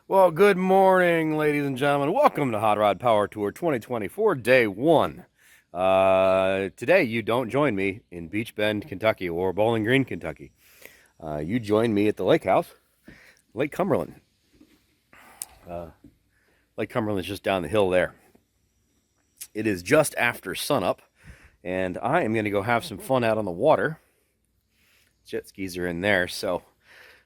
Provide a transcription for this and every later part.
Well, good morning, ladies and gentlemen. Welcome to Hot Rod Power Tour 2024, day one. Today, you don't join me in Beech Bend, Kentucky, or Bowling Green, Kentucky. You join me at the lake house, Lake Cumberland. Lake Cumberland is just down the hill there. It is just after sunup, and I am going to go have some fun out on the water. Jet skis are in there, so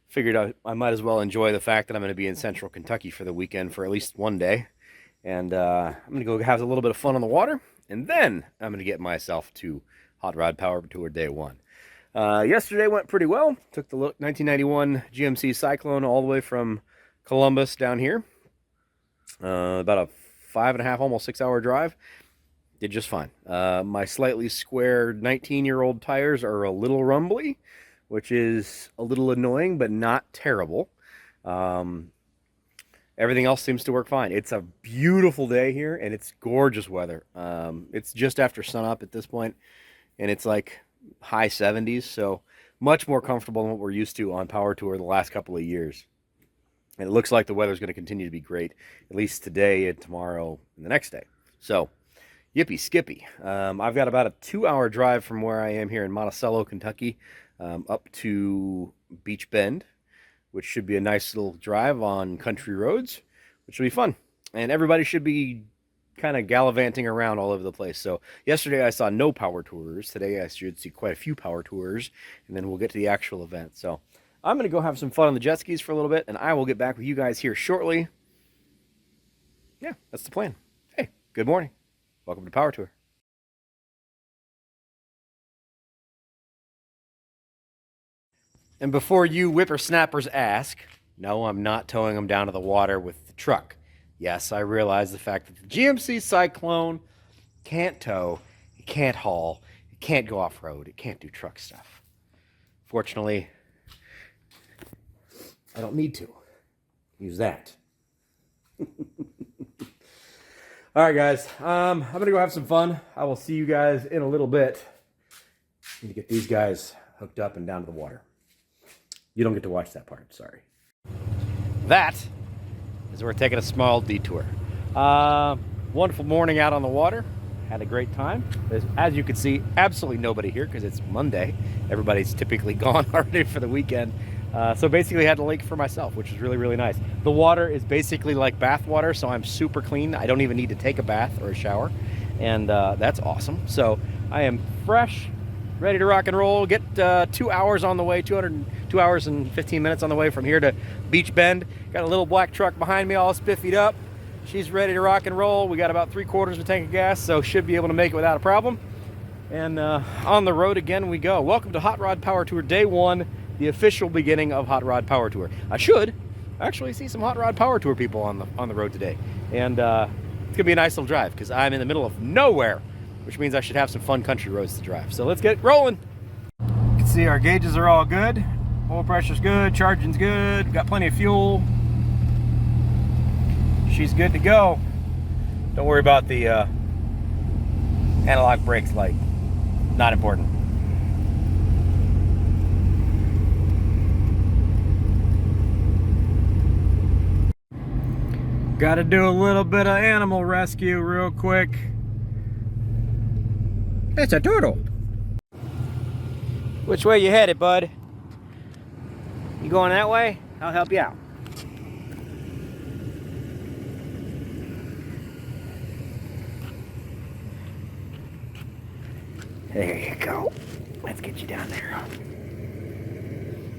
figured I might as well enjoy the fact that I'm going to be in central Kentucky for the weekend for at least one day. And I'm going to go have a little bit of fun on the water, and then I'm going to get myself to Hot Rod Power Tour day one. Yesterday went pretty well. Took the 1991 GMC Syclone all the way from Columbus down here. About a 5.5, almost 6-hour drive. Did just fine. My slightly square 19-year-old tires are a little rumbly, which is a little annoying, but not terrible. Everything else seems to work fine. It's a beautiful day here, and it's gorgeous weather. It's just after sunup at this point, and it's like high 70s, so much more comfortable than what we're used to on Power Tour the last couple of years. And it looks like the weather's going to continue to be great, at least today and tomorrow and the next day. So, yippee skippy. I've got about a 2-hour drive from where I am here in Monticello, Kentucky, up to Beech Bend, which should be a nice little drive on country roads, which will be fun. And everybody should be kind of gallivanting around all over the place. So yesterday I saw no power tours. Today I should see quite a few power tours, and then we'll get to the actual event. So I'm going to go have some fun on the jet skis for a little bit, and I will get back with you guys here shortly. Yeah, that's the plan. Hey, good morning. Welcome to Power Tour. And before you whippersnappers ask, no, I'm not towing them down to the water with the truck. Yes, I realize the fact that the GMC Syclone can't tow, it can't haul, it can't go off-road, it can't do truck stuff. Fortunately, I don't need to use that. All right, guys, I'm going to go have some fun. I will see you guys in a little bit. Need to get these guys hooked up and down to the water. You don't get to watch that part, sorry. That is we're taking a small detour. Wonderful morning out on the water. Had a great time. There's, as you can see, absolutely nobody here because it's Monday. Everybody's typically gone already for the weekend. So basically had the lake for myself, which is really, really nice. The water is basically like bath water, so I'm super clean. I don't even need to take a bath or a shower, and that's awesome. So I am fresh, ready to rock and roll. Get 2 hours on the way, 2 hours and 15 minutes on the way from here to Beech Bend. Got a little black truck behind me all spiffied up. She's ready to rock and roll. We got about 3/4 of a tank of gas, so should be able to make it without a problem. And on the road again we go. Welcome to Hot Rod Power Tour Day 1, the official beginning of Hot Rod Power Tour. I should actually see some Hot Rod Power Tour people on the road today. And it's gonna be a nice little drive because I'm in the middle of nowhere, which means I should have some fun country roads to drive. So let's get rolling. You can see our gauges are all good. Oil pressure's good, charging's good, we've got plenty of fuel. She's good to go. Don't worry about the analog brakes light. Not important. Got to do a little bit of animal rescue real quick. It's a turtle. Which way you headed, bud? You going that way? I'll help you out. There you go. Let's get you down there.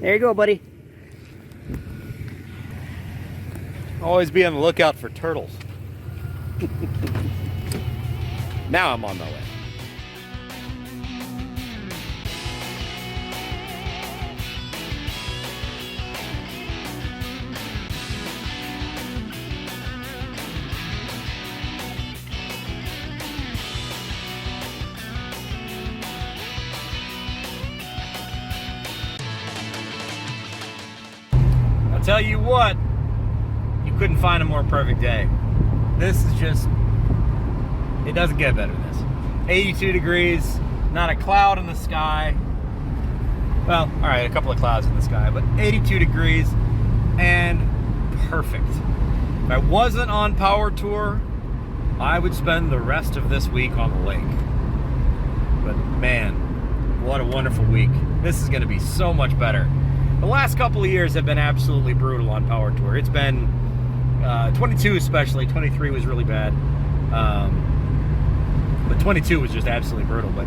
There you go, buddy. Always be on the lookout for turtles. Now I'm on my way. I'll tell you what, you couldn't find a more perfect day. This is just, it doesn't get better than this. 82 degrees, not a cloud in the sky. Well, all right, a couple of clouds in the sky, but 82 degrees and perfect. perfect. If I wasn't on Power Tour, I would spend the rest of this week on the lake. But man, what a wonderful week. This is going to be so much better. The last couple of years have been absolutely brutal on Power Tour. It's been 22 especially. 23 was really bad. But 22 was just absolutely brutal. But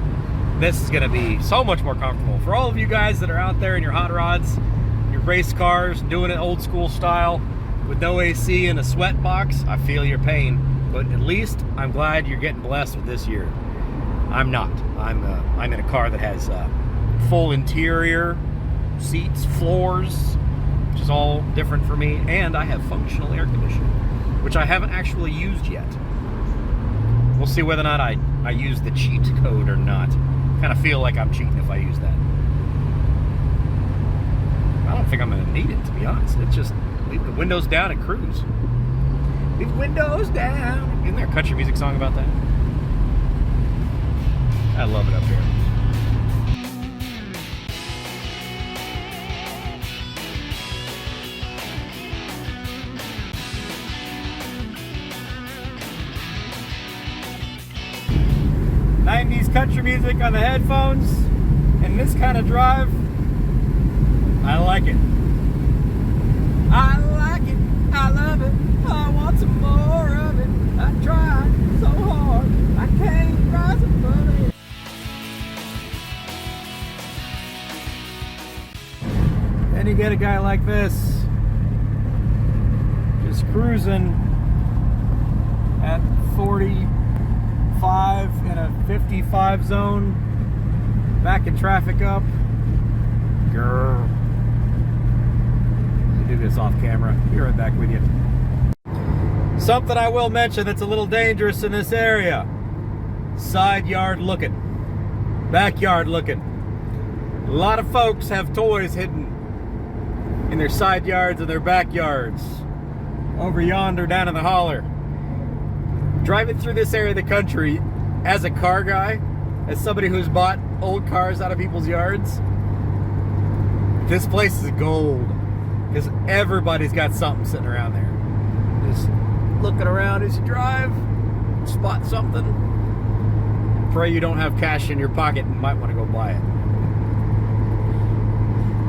this is going to be so much more comfortable. For all of you guys that are out there in your hot rods, your race cars, doing it old school style with no AC and a sweat box, I feel your pain. But at least I'm glad you're getting blessed with this year. I'm not. I'm in a car that has full interior, seats, floors, which is all different for me, and I have functional air conditioning, which I haven't actually used yet. We'll see whether or not I use the cheat code or not. Kind of feel like I'm cheating if I use that. I don't think I'm going to need it, to be honest. It's just leave the windows down and cruise. Leave the windows down. Isn't there a country music song about that? I love it up here. '90s country music on the headphones and this kind of drive, I like it. I like it. I love it. I want some more of it. I tried so hard. I can't rise above it. Then you get a guy like this, just cruising at 45 in a 55 zone, backing traffic up. Grr. We'll do this off camera. Be right back with you. Something I will mention that's a little dangerous in this area. Side yard looking. Backyard looking. A lot of folks have toys hidden in their side yards and their backyards. Over yonder down in the holler. Driving through this area of the country as a car guy, as somebody who's bought old cars out of people's yards, this place is gold. Because everybody's got something sitting around there. Just looking around as you drive, spot something, pray you don't have cash in your pocket and might want to go buy it.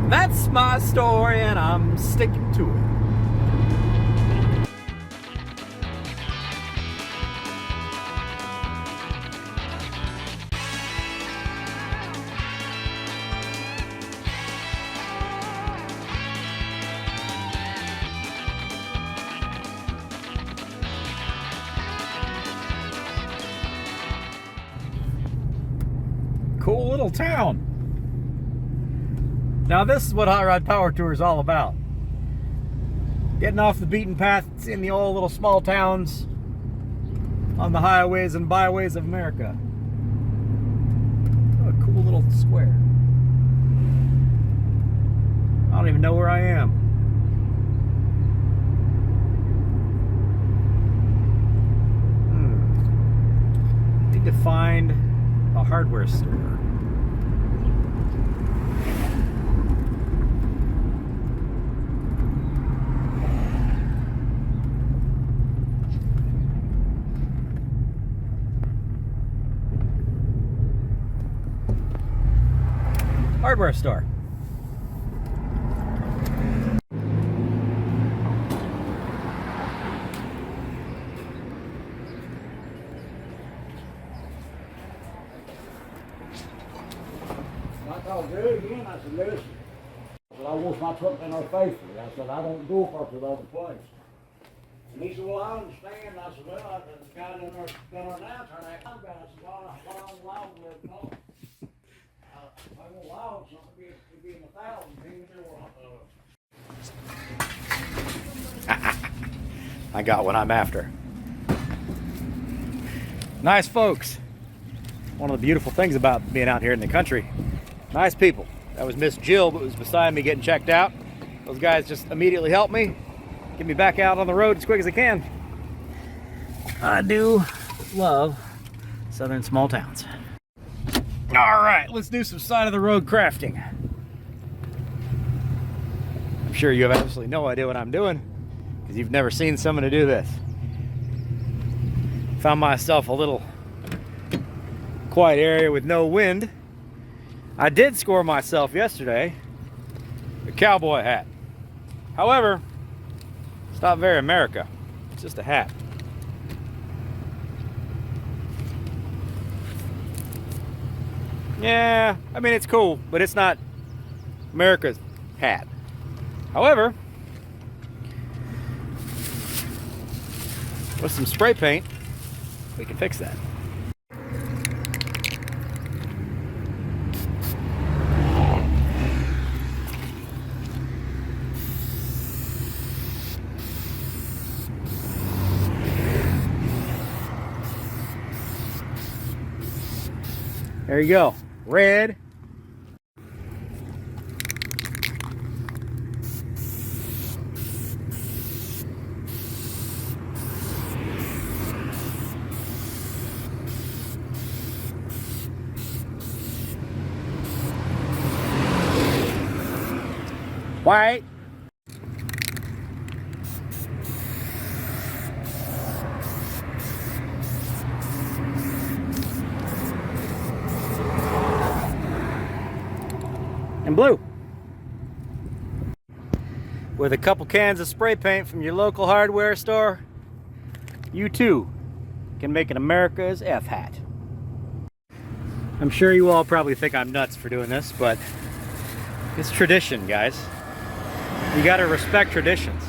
That's my story and I'm sticking to it. Cool little town. Now this is what Hot Rod Power Tour is all about. Getting off the beaten path in the old little small towns on the highways and byways of America. Oh, a cool little square. I don't even know where I am. Need to find a hardware store. Hardware store. I called Jerry again. I said, listen, I wash my truck in there faithfully. I said, I don't go far to the other place. And he said, well, I understand. I said, well, the guy down there now trying to act like that. I said, well, I don't allow it. No. I won't allow something to be in the thousands. I got what I'm after. Nice folks. One of the beautiful things about being out here in the country. Nice people. That was Miss Jill, but was beside me getting checked out. Those guys just immediately helped me, get me back out on the road as quick as I can. I do love southern small towns. All right, let's do some side of the road crafting. I'm sure you have absolutely no idea what I'm doing, because you've never seen someone to do this. Found myself a little quiet area with no wind. I did score myself yesterday a cowboy hat. However, it's not very America. It's just a hat. Yeah, I mean, it's cool, but it's not America's hat. However, with some spray paint, we can fix that. There you go. Red. White. And blue. With a couple cans of spray paint from your local hardware store, you too can make an America's F hat. I'm sure you all probably think I'm nuts for doing this, but it's tradition, guys. You gotta respect traditions.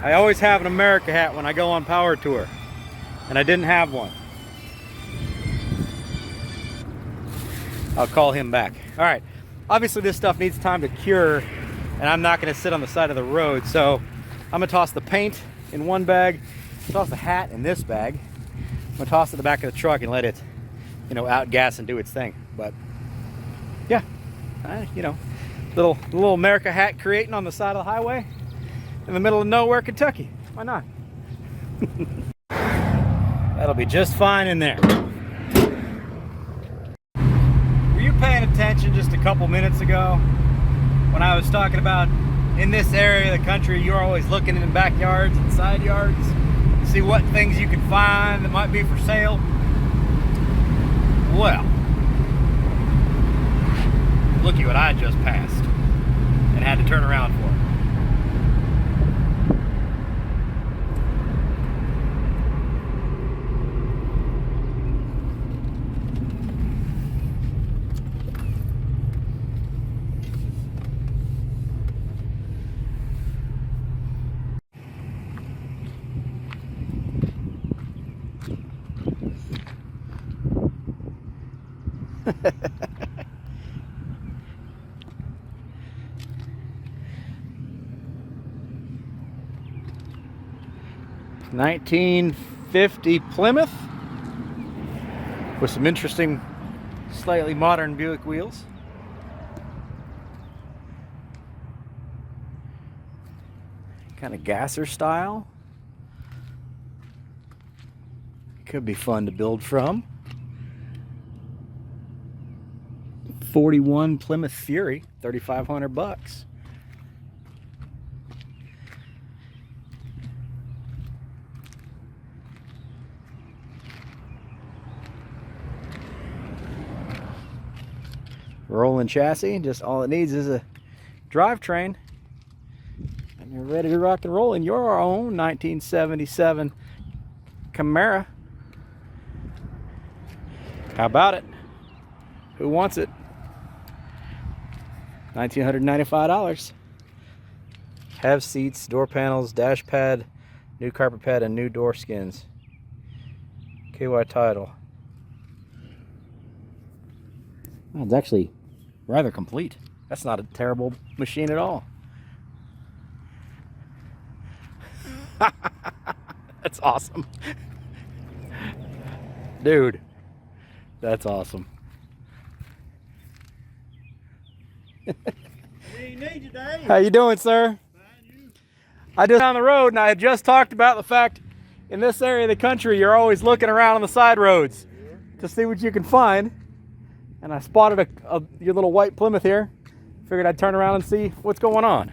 I always have an America hat when I go on power tour, and I didn't have one. I'll call him back. All right. Obviously this stuff needs time to cure, and I'm not gonna sit on the side of the road, so I'm gonna toss the paint in one bag, toss the hat in this bag. I'm gonna toss it in the back of the truck and let it, you know, outgas and do its thing. But yeah, you know, little America hat creating on the side of the highway in the middle of nowhere, Kentucky. Why not? That'll be just fine in there. Paying attention just a couple minutes ago when I was talking about in this area of the country you're always looking in the backyards and side yards to see what things you can find that might be for sale. Well, looky what I just passed and had to turn around for. $1950 Plymouth with some interesting, slightly modern Buick wheels. Kind of gasser style. Could be fun to build from. 41 Plymouth Fury, $3,500. Rolling chassis, just all it needs is a drivetrain, and you're ready to rock and roll in your own 1977 Camaro. How about it? Who wants it? $1,995. Have seats, door panels, dash pad, new carpet pad, and new door skins. KY title. Oh, it's actually rather complete. That's not a terrible machine at all. That's awesome. Dude, that's awesome. How you doing, sir? I just down the road, and I had just talked about the fact in this area of the country you're always looking around on the side roads to see what you can find. And I spotted your little white Plymouth here. Figured I'd turn around and see what's going on.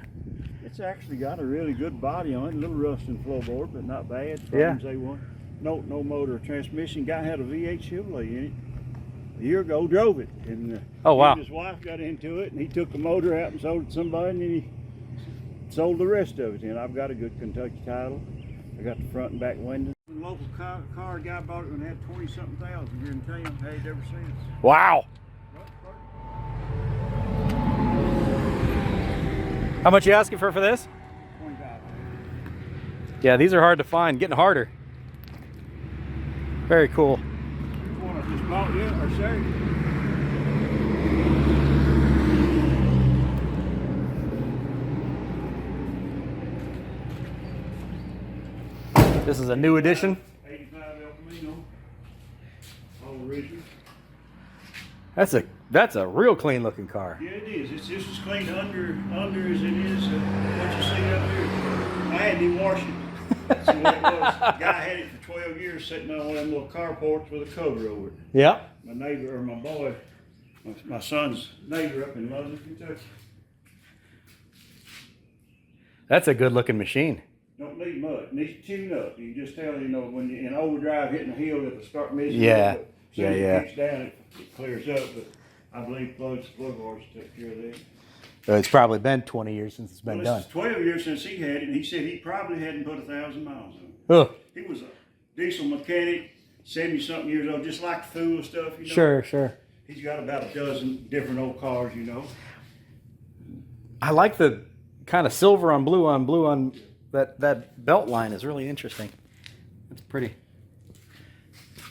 It's actually got a really good body on it. A little rust in the floorboard, but not bad. Yeah. Frames A1. No motor or transmission. Guy had a V8 Chevrolet in it. A year ago, drove it, and Oh, wow. his wife got into it, and he took the motor out and sold it to somebody, and then he sold the rest of it. And I've got a good Kentucky title. I got the front and back windows. The local car guy bought it when it had 20-something thousand here in town. Had it ever since. Wow. How much you asking for this? 25. Yeah, these are hard to find, getting harder. Very cool. One I just bought yet, or saved. This is a new edition. 85 El Camino. All original. That's a real clean looking car. Yeah, it is. It's just as clean under as it is what you see up here. I hadn't even washed it. That's what it was. The guy had it for 12 years sitting on one of them little carports with a cover over it. Yeah. My neighbor, or my boy, my son's neighbor up in London, Kentucky. That's a good looking machine. Don't need much. Needs to tune up. You can just tell, you know, when you're in overdrive hitting the hill, it'll start missing. Yeah. But as soon as Yeah. it gets down, it clears up. But I believe plug bars take care of that. So it's probably been 20 years since it's been done. It's 12 years since he had it, and he said he probably hadn't put 1,000 miles on it. Oh, He was a diesel mechanic, 70-something years old, just like the fool stuff, you know. sure. He's got about a dozen different old cars, you know. I like the kind of silver on blue on that belt line is really interesting. It's pretty.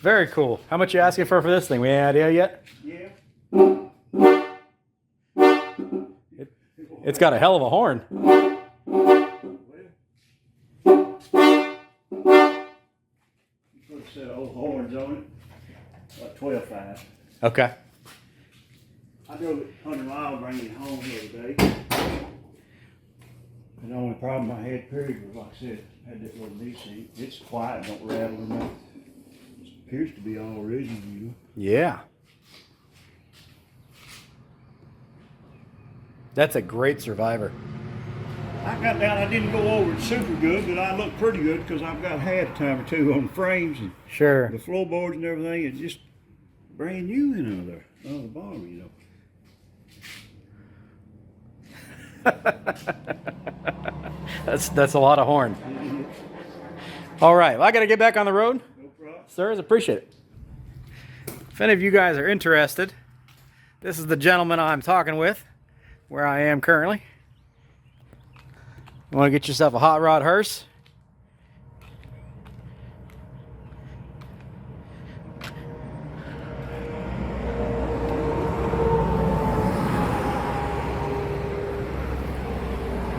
Very cool. How much you asking for this thing? We any idea yet? Yeah. It's got a hell of a horn. Put a set of old horns on it, like 12.5. Okay. I drove it 100 miles bringing it home the other day. And the only problem I had, period, was like I said, I had that little knee seat. It's quiet, don't rattle enough. It appears to be all original, you know. Yeah. That's a great Survivor. I got down, I didn't go over it super good, but I looked pretty good because I've got had a time or two on the frames and Sure. the floorboards and everything. It's just brand new in over there, on the bottom, you know. That's a lot of horn. All right, well, I got to get back on the road. No problem. Sirs, appreciate it. If any of you guys are interested, this is the gentleman I'm talking with, where I am currently. You want to get yourself a hot rod hearse?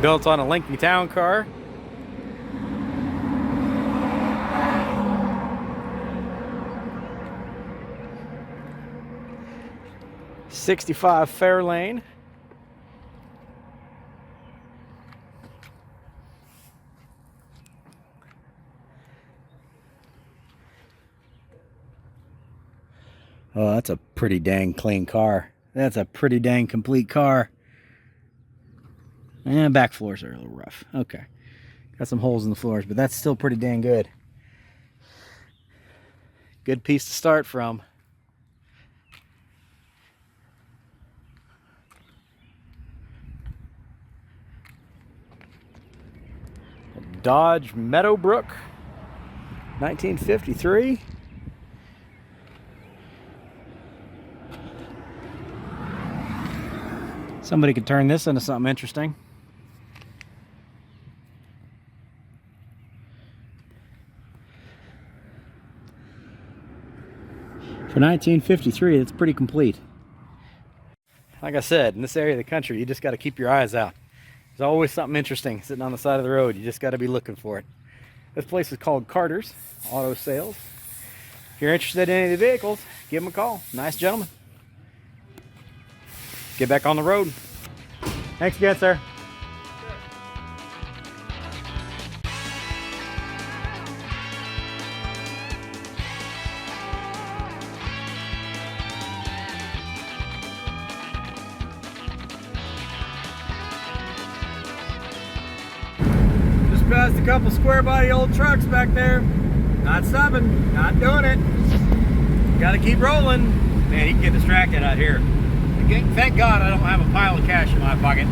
Built on a Lincoln Town car. '65 Fairlane. Oh, that's a pretty dang clean car. That's a pretty dang complete car. And back floors are a little rough. Okay. Got some holes in the floors, but that's still pretty dang good. Good piece to start from. Dodge Meadowbrook, 1953. Somebody could turn this into something interesting. For 1953, it's pretty complete. Like I said, in this area of the country, you just got to keep your eyes out. There's always something interesting sitting on the side of the road. You just got to be looking for it. This place is called Carter's Auto Sales. If you're interested in any of the vehicles, give them a call. Nice gentleman. Get back on the road. Thanks again, sir. Just a couple square body old trucks back there. Not stopping, not doing it. Gotta keep rolling. Man, you can get distracted out here. Again, thank God I don't have a pile of cash in my pocket.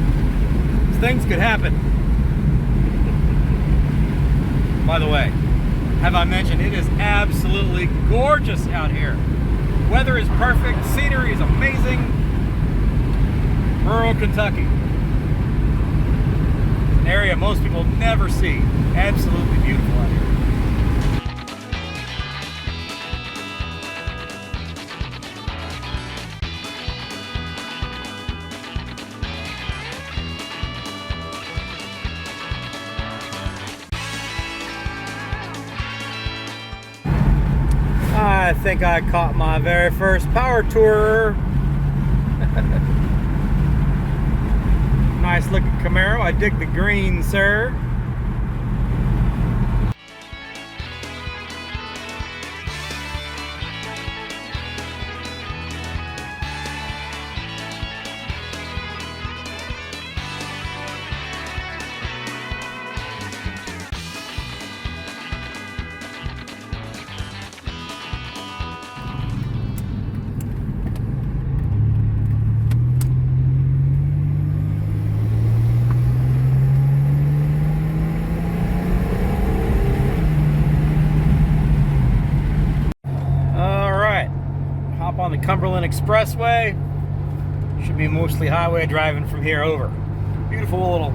Things could happen. By the way, have I mentioned it is absolutely gorgeous out here. Weather is perfect, scenery is amazing. Rural Kentucky. An area most people never see. Absolutely beautiful out here. I think I caught my very first power tour. Nice looking Camaro. I dig the green, sir. On the Cumberland Expressway. Should be mostly highway driving from here over. Beautiful little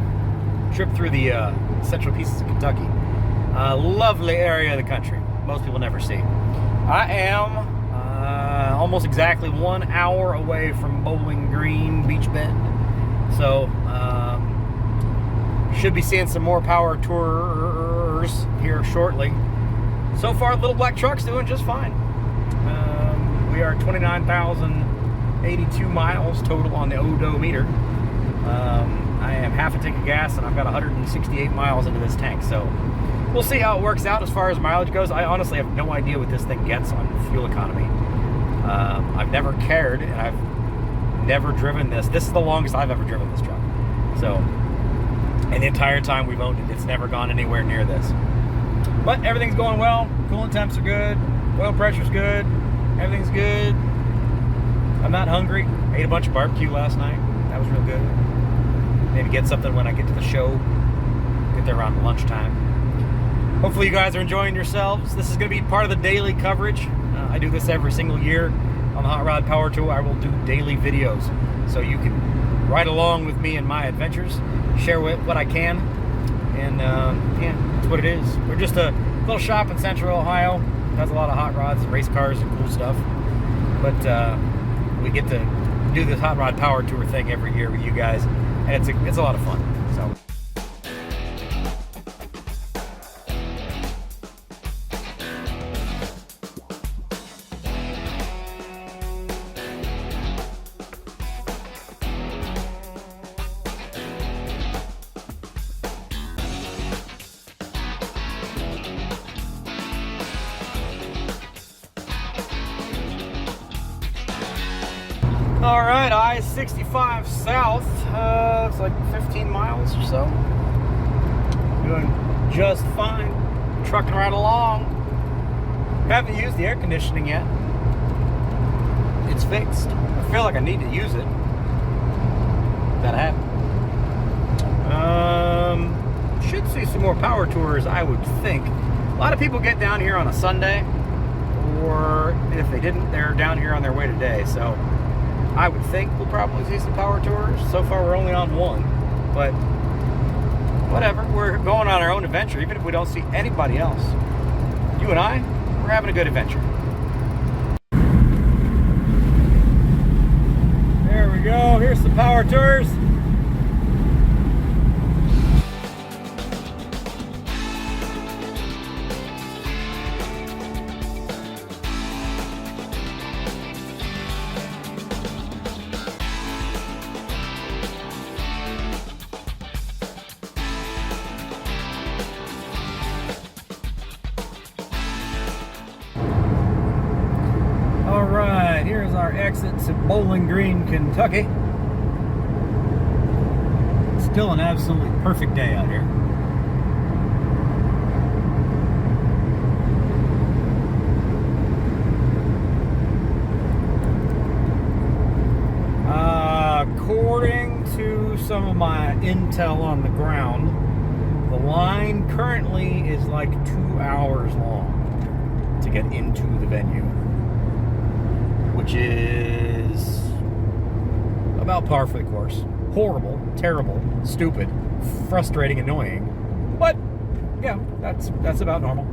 trip through the central pieces of Kentucky. Lovely area of the country. Most people never see. I am almost exactly 1 hour away from Bowling Green, Beech Bend. So should be seeing some more power tours here shortly. So far, Little Black Truck's doing just fine. We are 29,082 miles total on the odometer. I am half a tank of gas and I've got 168 miles into this tank. So we'll see how it works out as far as mileage goes. I honestly have no idea what this thing gets on fuel economy. I've never cared and I've never driven this. This is the longest I've ever driven this truck. So, and the entire time we've owned it, it's never gone anywhere near this. But everything's going well. Coolant temps are good. Oil pressure's good. Everything's good. I'm not hungry. Ate a bunch of barbecue last night. That was real good. Maybe get something when I get to the show. Get there around lunchtime. Hopefully you guys are enjoying yourselves. This is going to be part of the daily coverage. I do this every single year on the Hot Rod Power Tour. I will do daily videos. So you can ride along with me in my adventures. Share what I can. And yeah, that's what it is. We're just a little shop in Central Ohio. Has a lot of hot rods, race cars, and cool stuff. But we get to do this Hot Rod Power Tour thing every year with you guys, and it's a lot of fun. So. All right, I-65 south, it's like 15 miles or so. Doing just fine, trucking right along. Haven't used the air conditioning yet. It's fixed. I feel like I need to use it. That happened. Should see some more power tours, I would think. A lot of people get down here on a Sunday, or if they didn't, they're down here on their way today. So I would think we'll probably see some power tours. So far, we're only on one, but whatever. We're going on our own adventure, even if we don't see anybody else. You and I, we're having a good adventure. There we go. Here's some power tours. Alright, here's our exit to Bowling Green, Kentucky. Still an absolutely perfect day out here. intel on the ground, the line currently is like 2 hours long to get into the venue, which is about par for the course. Horrible, terrible, stupid, frustrating, annoying, but yeah, that's about normal.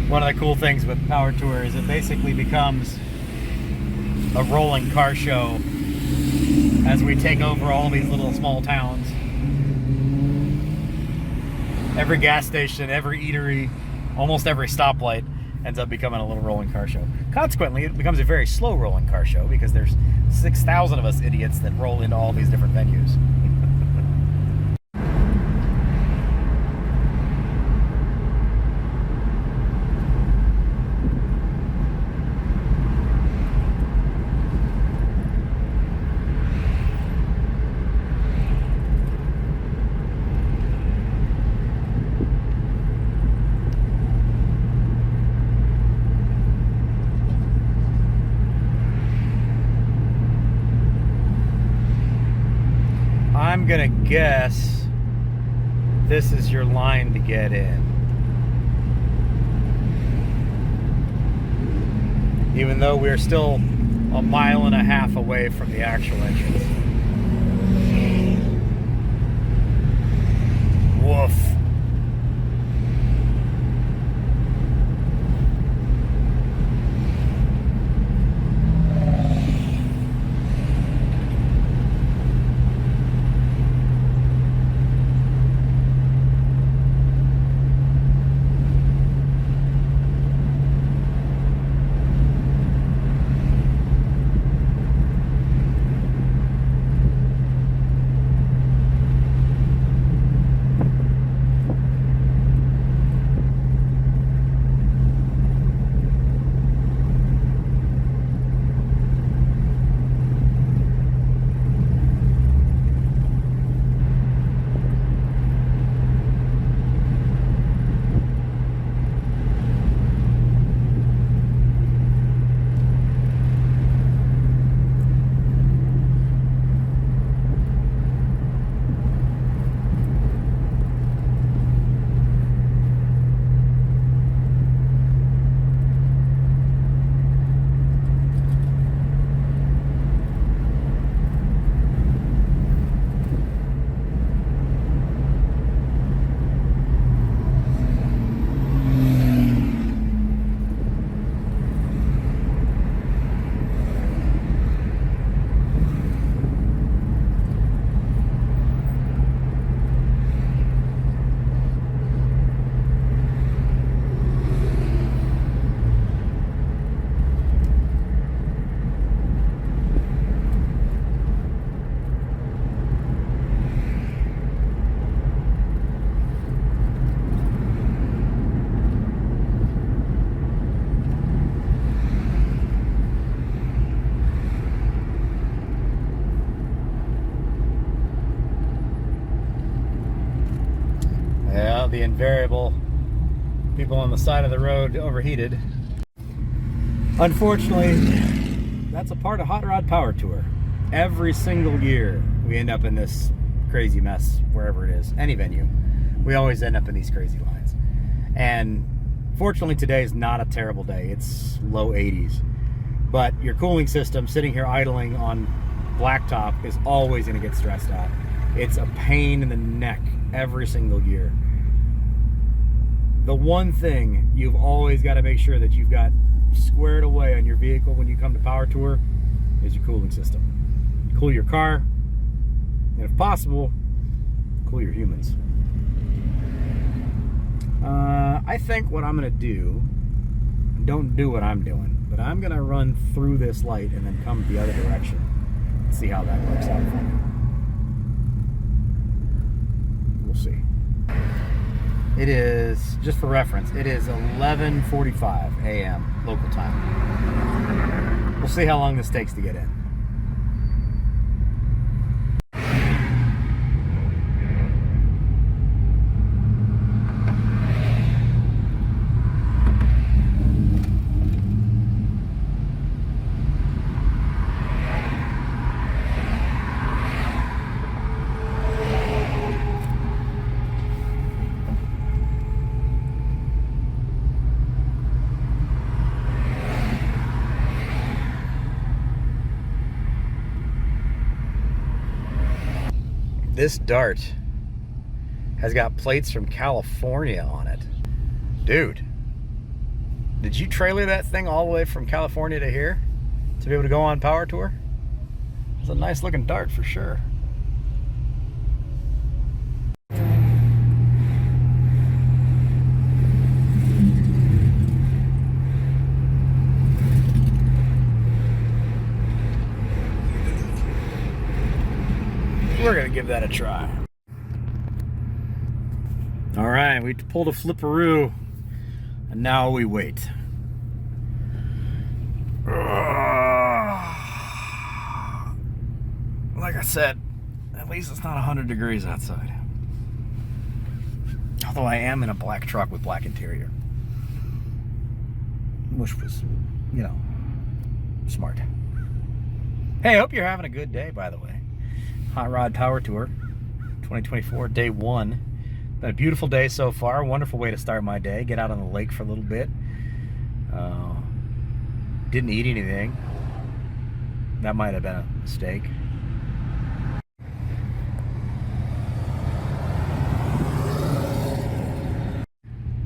One of the cool things with Power Tour is it basically becomes a rolling car show as we take over all these little small towns. Every gas station, every eatery, almost every stoplight ends up becoming a little rolling car show. Consequently, it becomes a very slow rolling car show because there's 6,000 of us idiots that roll into all these different venues. I'm gonna guess this is your line to get in. Even though we're still a mile and a half away from the actual entrance. Woof. The invariable people on the side of the road overheated. Unfortunately, that's a part of Hot Rod Power Tour. Every single year we end up in this crazy mess wherever it is, any venue. We always end up in these crazy lines. And fortunately today is not a terrible day. It's low 80s. But your cooling system sitting here idling on blacktop is always going to get stressed out. It's a pain in the neck every single year. The one thing you've always got to make sure that you've got squared away on your vehicle when you come to Power Tour is your cooling system. Cool your car, and if possible, cool your humans. I think what I'm gonna do, don't do what I'm doing, but I'm gonna run through this light and then come the other direction. See how that works out for me. We'll see. It is, just for reference, it is 11:45 a.m. local time. We'll see how long this takes to get in. This Dart has got plates from California on it. Dude, did you trailer that thing all the way from California to here to be able to go on Power Tour? It's a nice looking Dart for sure. We're gonna give that a try. All right, we pulled a flipperoo, and now we wait. Like I said, at least it's not 100 degrees outside. Although I am in a black truck with black interior, which was, you know, smart. Hey, I hope you're having a good day, by the way. Hot Rod Power Tour 2024, day 1. Been a beautiful day so far. Wonderful way to start my day. Get out on the lake for a little bit. Didn't eat anything. That might have been a mistake.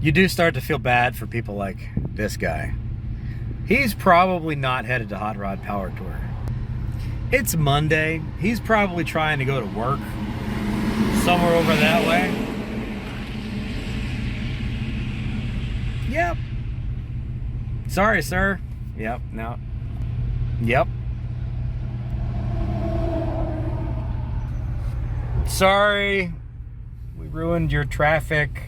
You do start to feel bad for people like this guy. He's probably not headed to Hot Rod Power Tour. It's Monday. He's probably trying to go to work somewhere over that way. Yep. Sorry, sir. Yep, no. Yep. Sorry. We ruined your traffic.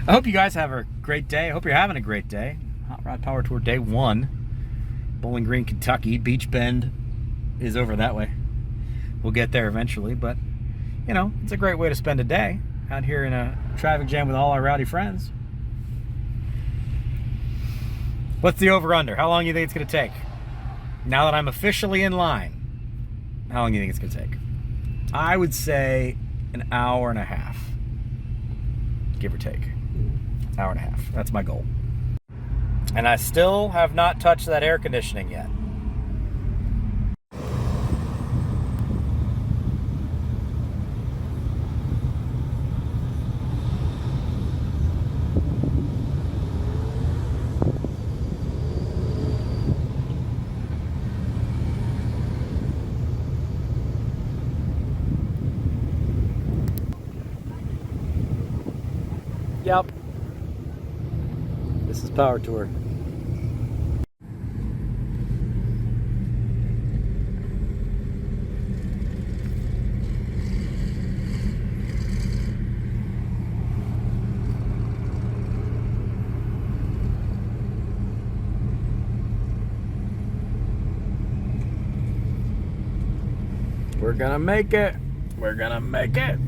I hope you guys have a great day. I hope you're having a great day. Hot Rod Power Tour day 1. Bowling Green, Kentucky. Beech Bend is over that way. We'll get there eventually, but you know, it's a great way to spend a day out here in a traffic jam with all our rowdy friends. What's the over-under? How long do you think it's going to take? Now that I'm officially in line, how long do you think it's going to take? I would say an hour and a half, give or take. Hour and a half. That's my goal. And I still have not touched that air conditioning yet. Yep. This is Power Tour. We're gonna make it. We're gonna make it.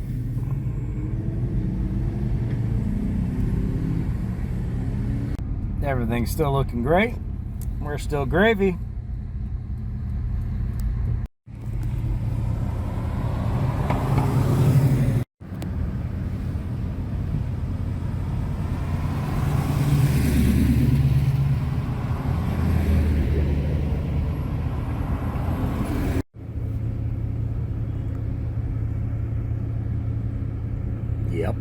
Everything's still looking great. We're still gravy. Yep.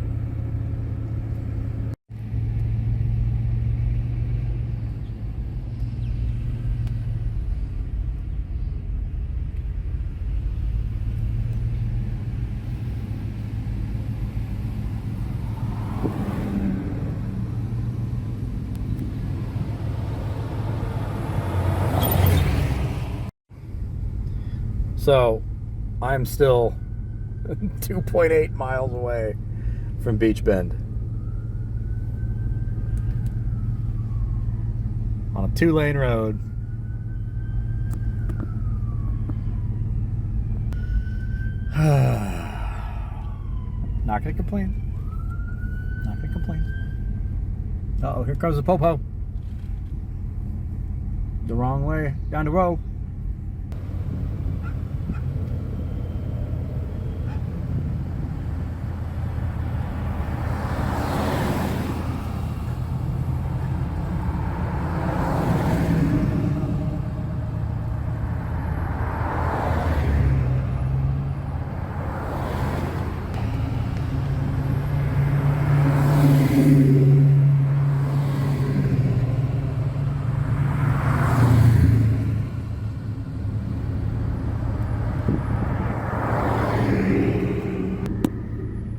So I'm still 2.8 miles away from Beech Bend on a 2-lane road. Not gonna complain. Not gonna complain. Uh-oh, here comes the popo. The wrong way, down the road.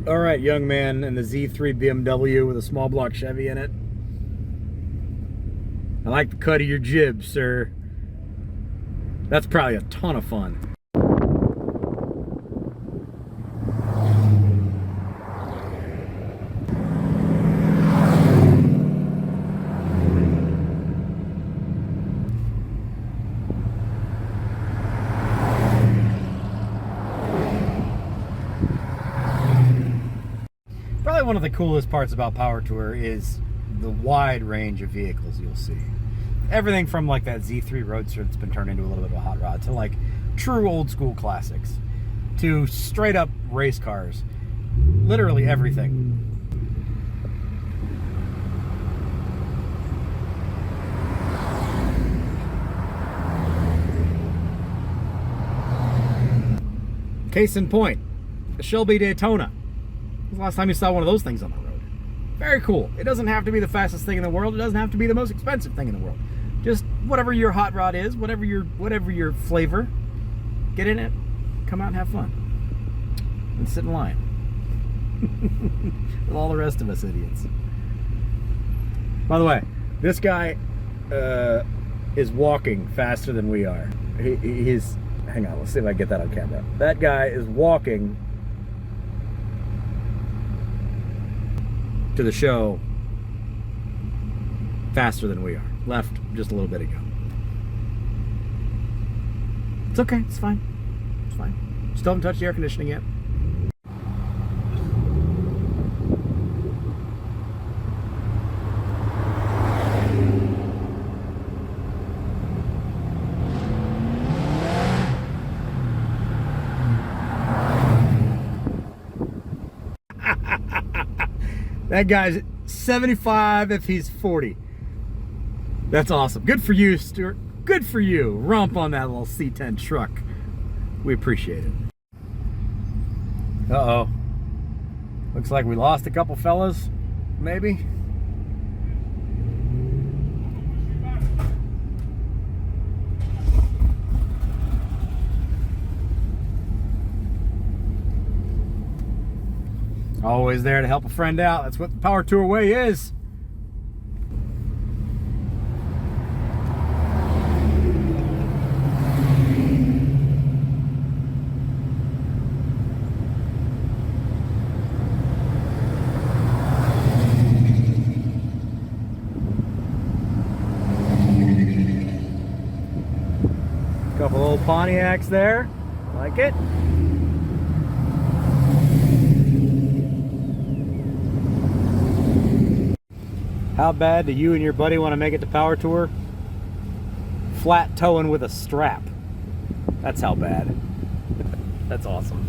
All right, young man in the Z3 BMW with a small block Chevy in it. I like the cut of your jib, sir. That's probably a ton of fun. Probably one of the coolest parts about Power Tour is the wide range of vehicles you'll see. Everything from like that Z3 Roadster that's been turned into a little bit of a hot rod to like true old school classics to straight up race cars. Literally everything. Case in point, the Shelby Daytona. When's the last time you saw one of those things on the road? Very cool. It doesn't have to be the fastest thing in the world. It doesn't have to be the most expensive thing in the world. Just whatever your hot rod is, whatever your flavor, get in it, come out and have fun. And sit in line. With all the rest of us idiots. By the way, this guy is walking faster than we are. He's, hang on, let's see if I can get that on camera. That guy is walking to the show faster than we are. Left just a little bit ago. It's okay, it's fine. It's fine. Still haven't touched the air conditioning yet. That guy's 75 if he's 40. That's awesome. Good for you, Stuart. Good for you. Romp on that little C10 truck. We appreciate it. Uh-oh. Looks like we lost a couple fellas, maybe. Always there to help a friend out. That's what the Power Tour way is. Couple old Pontiacs there. Like it. How bad do you and your buddy want to make it to Power Tour? Flat towing with a strap. That's how bad. That's awesome.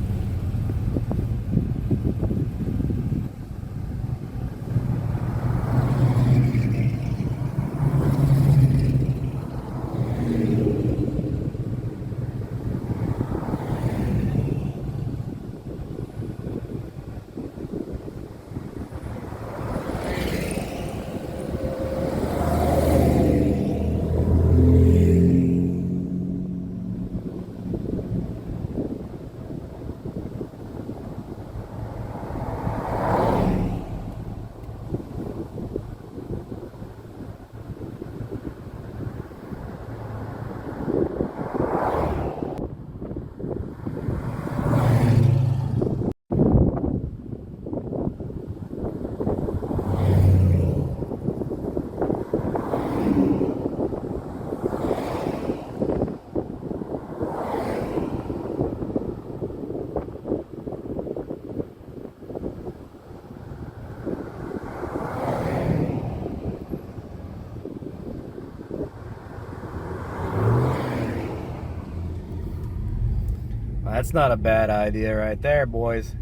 That's not a bad idea right there, boys.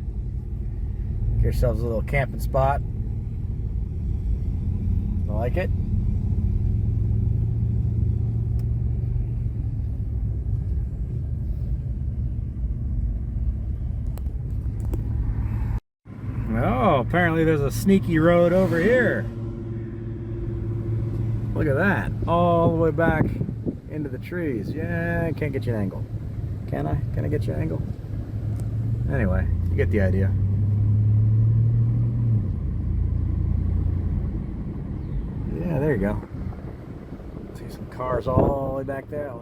Get yourselves a little camping spot. I like it. Oh, apparently there's a sneaky road over here. Look at that. All the way back into the trees. Yeah, I can't get you an angle. Can I? Can I get you an angle? Anyway, you get the idea. Yeah, there you go. See some cars all the way back there.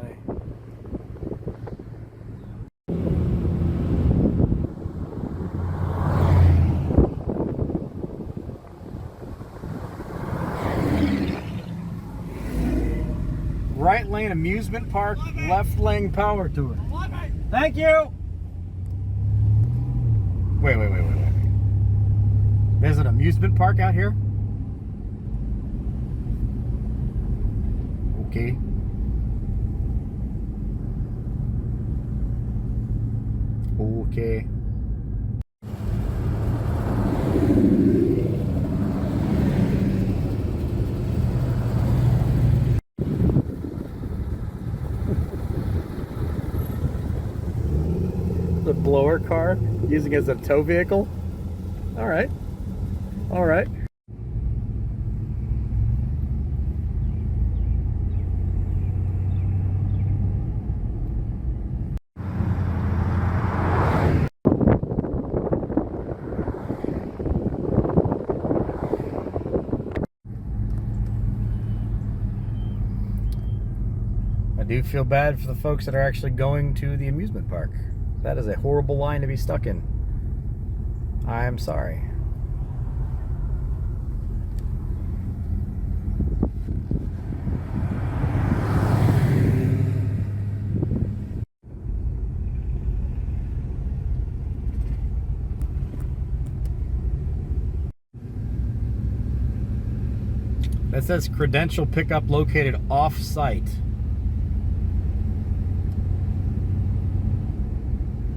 Right lane amusement park, left lane power tour. Thank you. Wait. There's an amusement park out here? Okay. Okay. The blower car using as a tow vehicle. All right. I do feel bad for the folks that are actually going to the amusement park. That is a horrible line to be stuck in. I'm sorry. That says Credential pickup located off-site.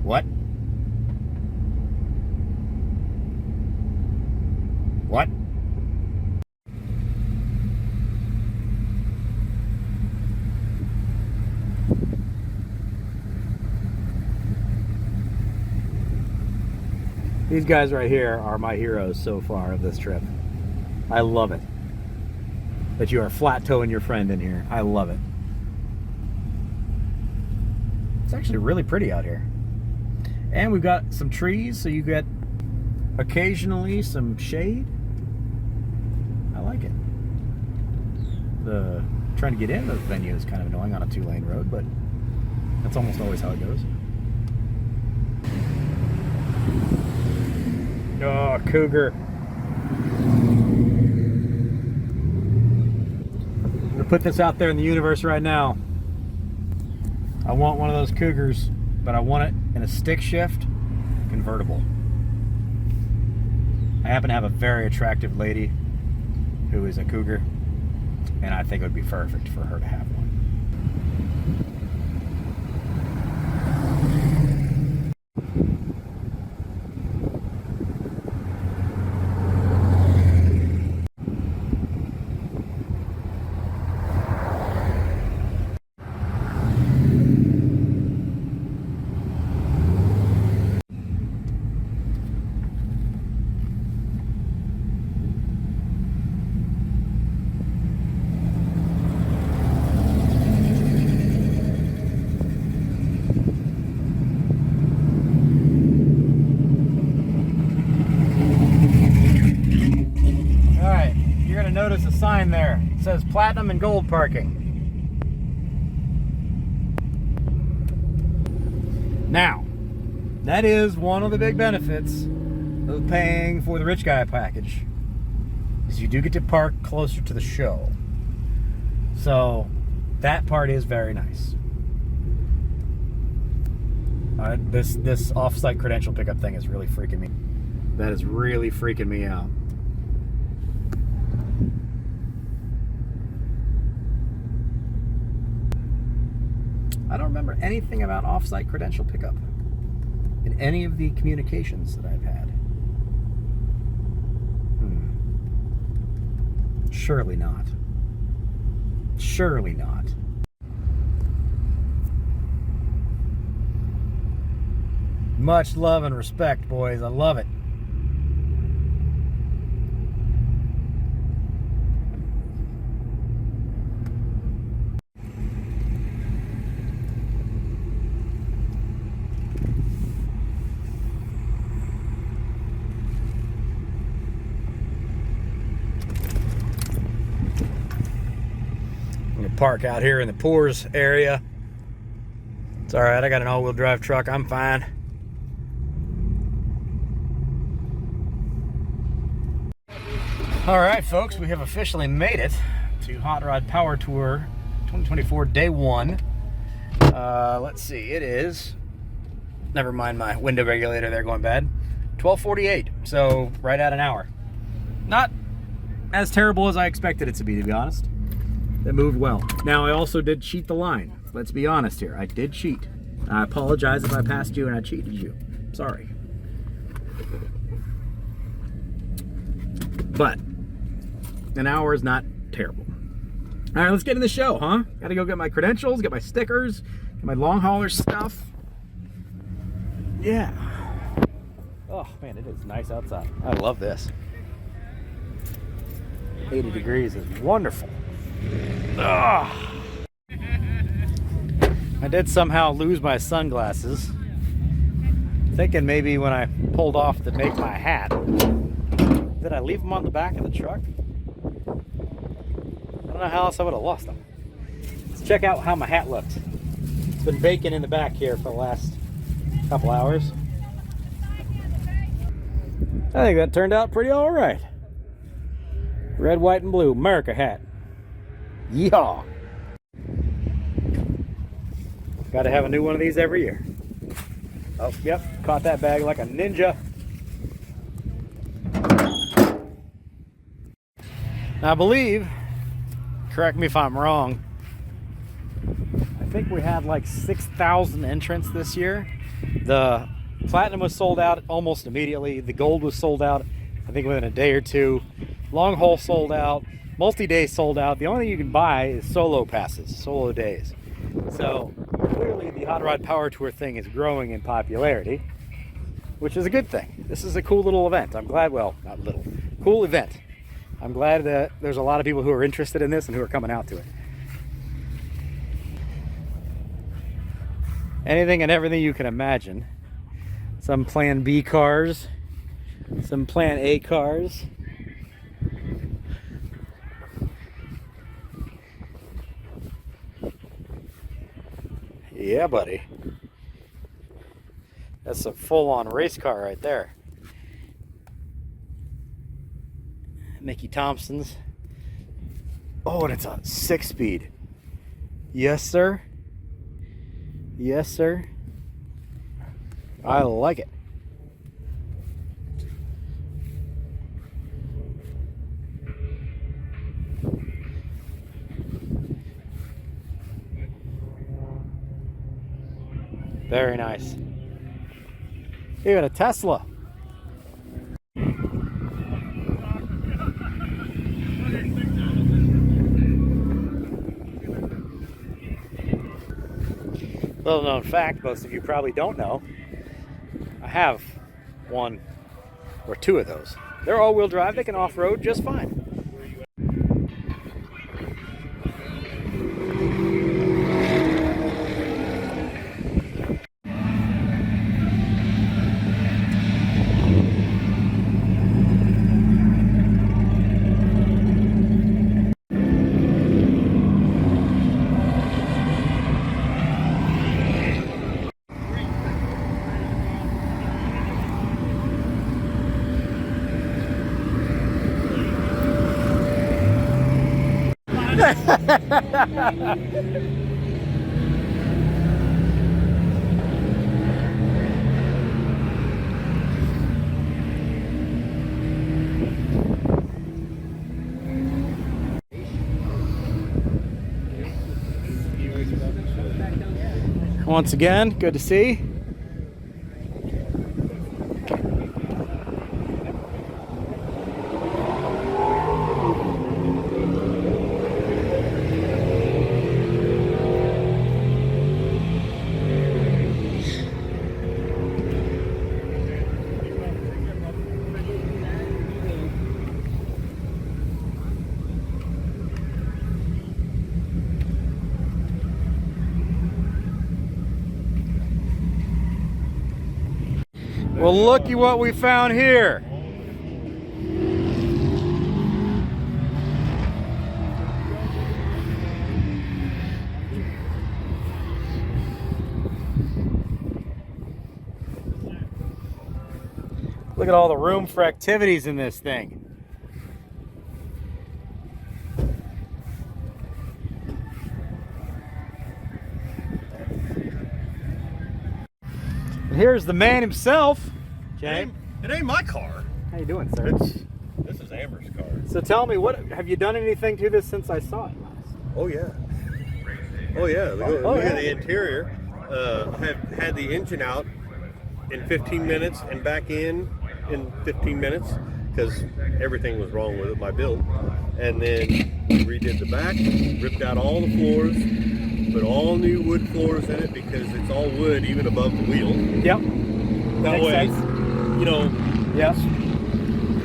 What? What? These guys right here are my heroes so far of this trip. I love it that you are flat towing your friend in here. I love it. It's actually really pretty out here. And we've got some trees, so you get occasionally some shade. I like it. The trying to get in the venue is kind of annoying on a 2-lane road, but that's almost always how it goes. Oh, cougar. I'm gonna put this out there in the universe right now. I want one of those cougars, but I want it in a stick shift convertible. I happen to have a very attractive lady who is a cougar, and I think it would be perfect for her to have one. Notice a sign there. It says platinum and gold parking. Now, that is one of the big benefits of paying for the rich guy package, is you do get to park closer to the show. So that part is very nice. This off-site credential pickup thing is really freaking me. That is really freaking me out. I don't remember anything about off-site credential pickup. in any of the communications that I've had? Surely not. Surely not. Much love and respect, boys. I love it. Park out here in the Poors area. It's all right. I got an all-wheel drive truck. I'm fine. All right, folks, we have officially made it to Hot Rod Power Tour 2024 Day 1. Let's see. It is, never mind my window regulator there going bad, 12:48. So right at an hour. Not as terrible as I expected it to be honest. It moved well. Now, I also did cheat the line. Let's be honest here. I did cheat. I apologize if I passed you and I cheated you. Sorry. But an hour is not terrible. All right, let's get in the show, huh? Gotta go get my credentials, get my stickers, get my long hauler stuff. Yeah. Oh, man, it is nice outside. I love this. 80 degrees is wonderful. Ugh. I did somehow lose my sunglasses. Thinking maybe when I pulled off to make my hat, did I leave them on the back of the truck? I don't know how else I would have lost them. Let's check out how my hat looked. It's been baking in the back here for the last couple hours. I think that turned out pretty all right. Red, white, and blue America hat. Yeehaw! Got to have a new one of these every year. Oh, yep, caught that bag like a ninja. Now, I believe, correct me if I'm wrong, I think we had like 6,000 entrants this year. The platinum was sold out almost immediately. The gold was sold out, I think, within a day or two. Long haul sold out. Multi-day sold out. The only thing you can buy is solo passes, solo days. So clearly the Hot Rod Power Tour thing is growing in popularity, which is a good thing. This is a cool little event. I'm glad, well, not little, cool event. I'm glad that there's a lot of people who are interested in this and who are coming out to it. Anything and everything you can imagine. Some Plan B cars, some Plan A cars. Yeah, buddy. That's a full-on race car right there. Mickey Thompson's. Oh, and it's a 6-speed. Yes, sir. Yes, sir. I like it. Very nice. Even a Tesla. Little known fact, most of you probably don't know, I have one or two of those. They're all-wheel drive, they can off-road just fine. Once again, good to see. Well, looky what we found here. Look at all the room for activities in this thing. And here's the man himself. Jay, It ain't my car. how you doing, sir? This is Amber's car. So tell me, what have you done anything to this since I saw it last? Oh yeah. Oh yeah. Look, Oh, look yeah. at the interior. Have had the engine out in 15 minutes and back in 15 minutes because everything was wrong with it, my build. And then redid the back, ripped out all the floors, put all new wood floors in it because it's all wood even above the wheel. Yep. That Makes way, sense. you know. Yes.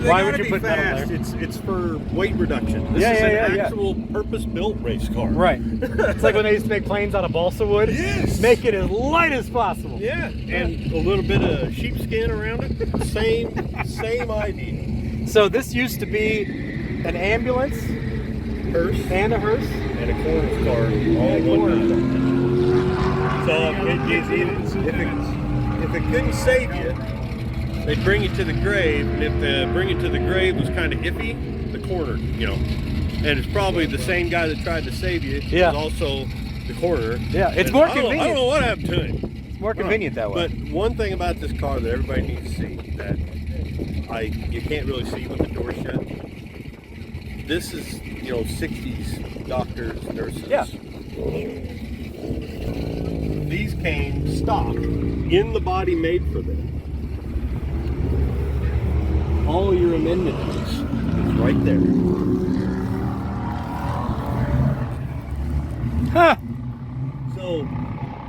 They Why gotta would you be put metal fast. there? It's for weight reduction. This Yeah, is yeah, an yeah. actual purpose-built race car. Right. It's like when they used to make planes out of balsa wood. Yes. Make it as light as possible. Yeah, and a little bit of sheepskin around it. Same idea. So this used to be an ambulance Hearse and a hearse. and a coroner's car all in one time. So if it couldn't save you, they'd bring you to the grave, and if the bring it to the grave was kind of iffy, the coroner, you know. And it's probably the same guy that tried to save you Yeah. is also the coroner. Yeah, it's And more I don't convenient. know what happened to him. It's more convenient that way. But one thing about this car that everybody needs to see that you can't really see with the door shut. This is 60s doctors, nurses. Yeah. These came stock in the body made for them. All your amenities is right there. Huh. So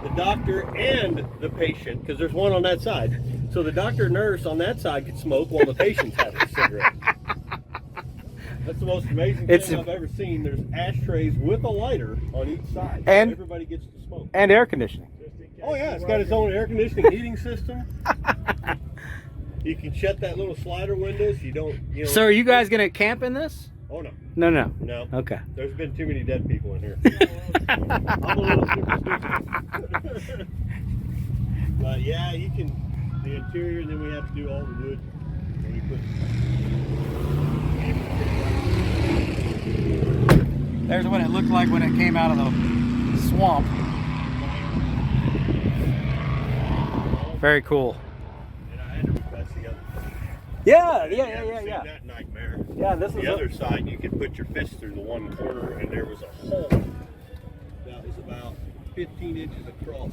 the doctor and the patient, because there's one on that side. So the doctor and nurse on that side could smoke while the patient's having a cigarette. That's the most amazing thing I've ever seen. There's ashtrays with a lighter on each side. And- so everybody gets to smoke. And air conditioning. Oh yeah, it's got its own air conditioning heating system. You can shut that little slider window so you don't, So are you guys gonna camp in this? Oh no. No. No. Okay. There's been too many dead people in here. I'm a little superstitious. But yeah, you can, the interior, and then we have to do all the wood. And we put There's what it looked like when it came out of the swamp. Very cool. and I had to replace the other. Yeah. Seen that nightmare. Yeah, this is The other side, you could put your fist through the one corner, and there was a hole that was about 15 inches across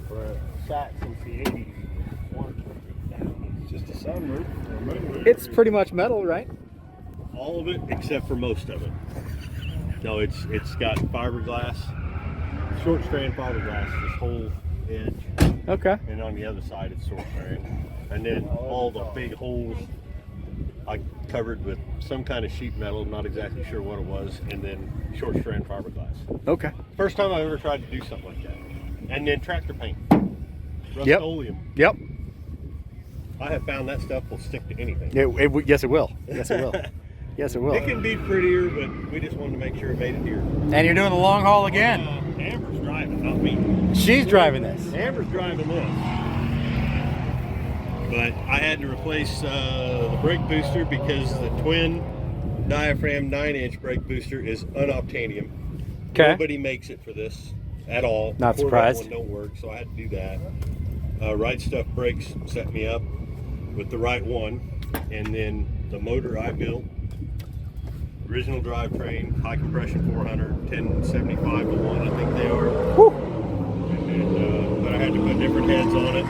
for a sat since the 80s. It's just a sunroof. It's pretty much metal, right? All of it except for most of it. No, it's got fiberglass, short strand fiberglass, this whole edge, Okay. and on the other side it's short strand. And then all the big holes I covered with some kind of sheet metal, not exactly sure what it was, and then short strand fiberglass. Okay. First time I've ever tried to do something like that. And then tractor paint. Yep. Rust-Oleum. Yep. I have found that stuff will stick to anything. Yes, it will. Yes, it will. Yes, it will. It can be prettier, but we just wanted to make sure it made it here. And you're doing the long haul again. Amber's driving, not me. She's driving this. Amber's driving this. But I had to replace the brake booster because the twin diaphragm 9-inch brake booster is unobtainium. Okay. Nobody makes it for this at all. Not The Corvette surprised. one don't work, so I had to do that. Right Stuff Brakes set me up with the right one, and then the motor I built, original drivetrain, high compression 400, 1075 to 1, I think they are. Woo. And then, but I had to put different heads on it.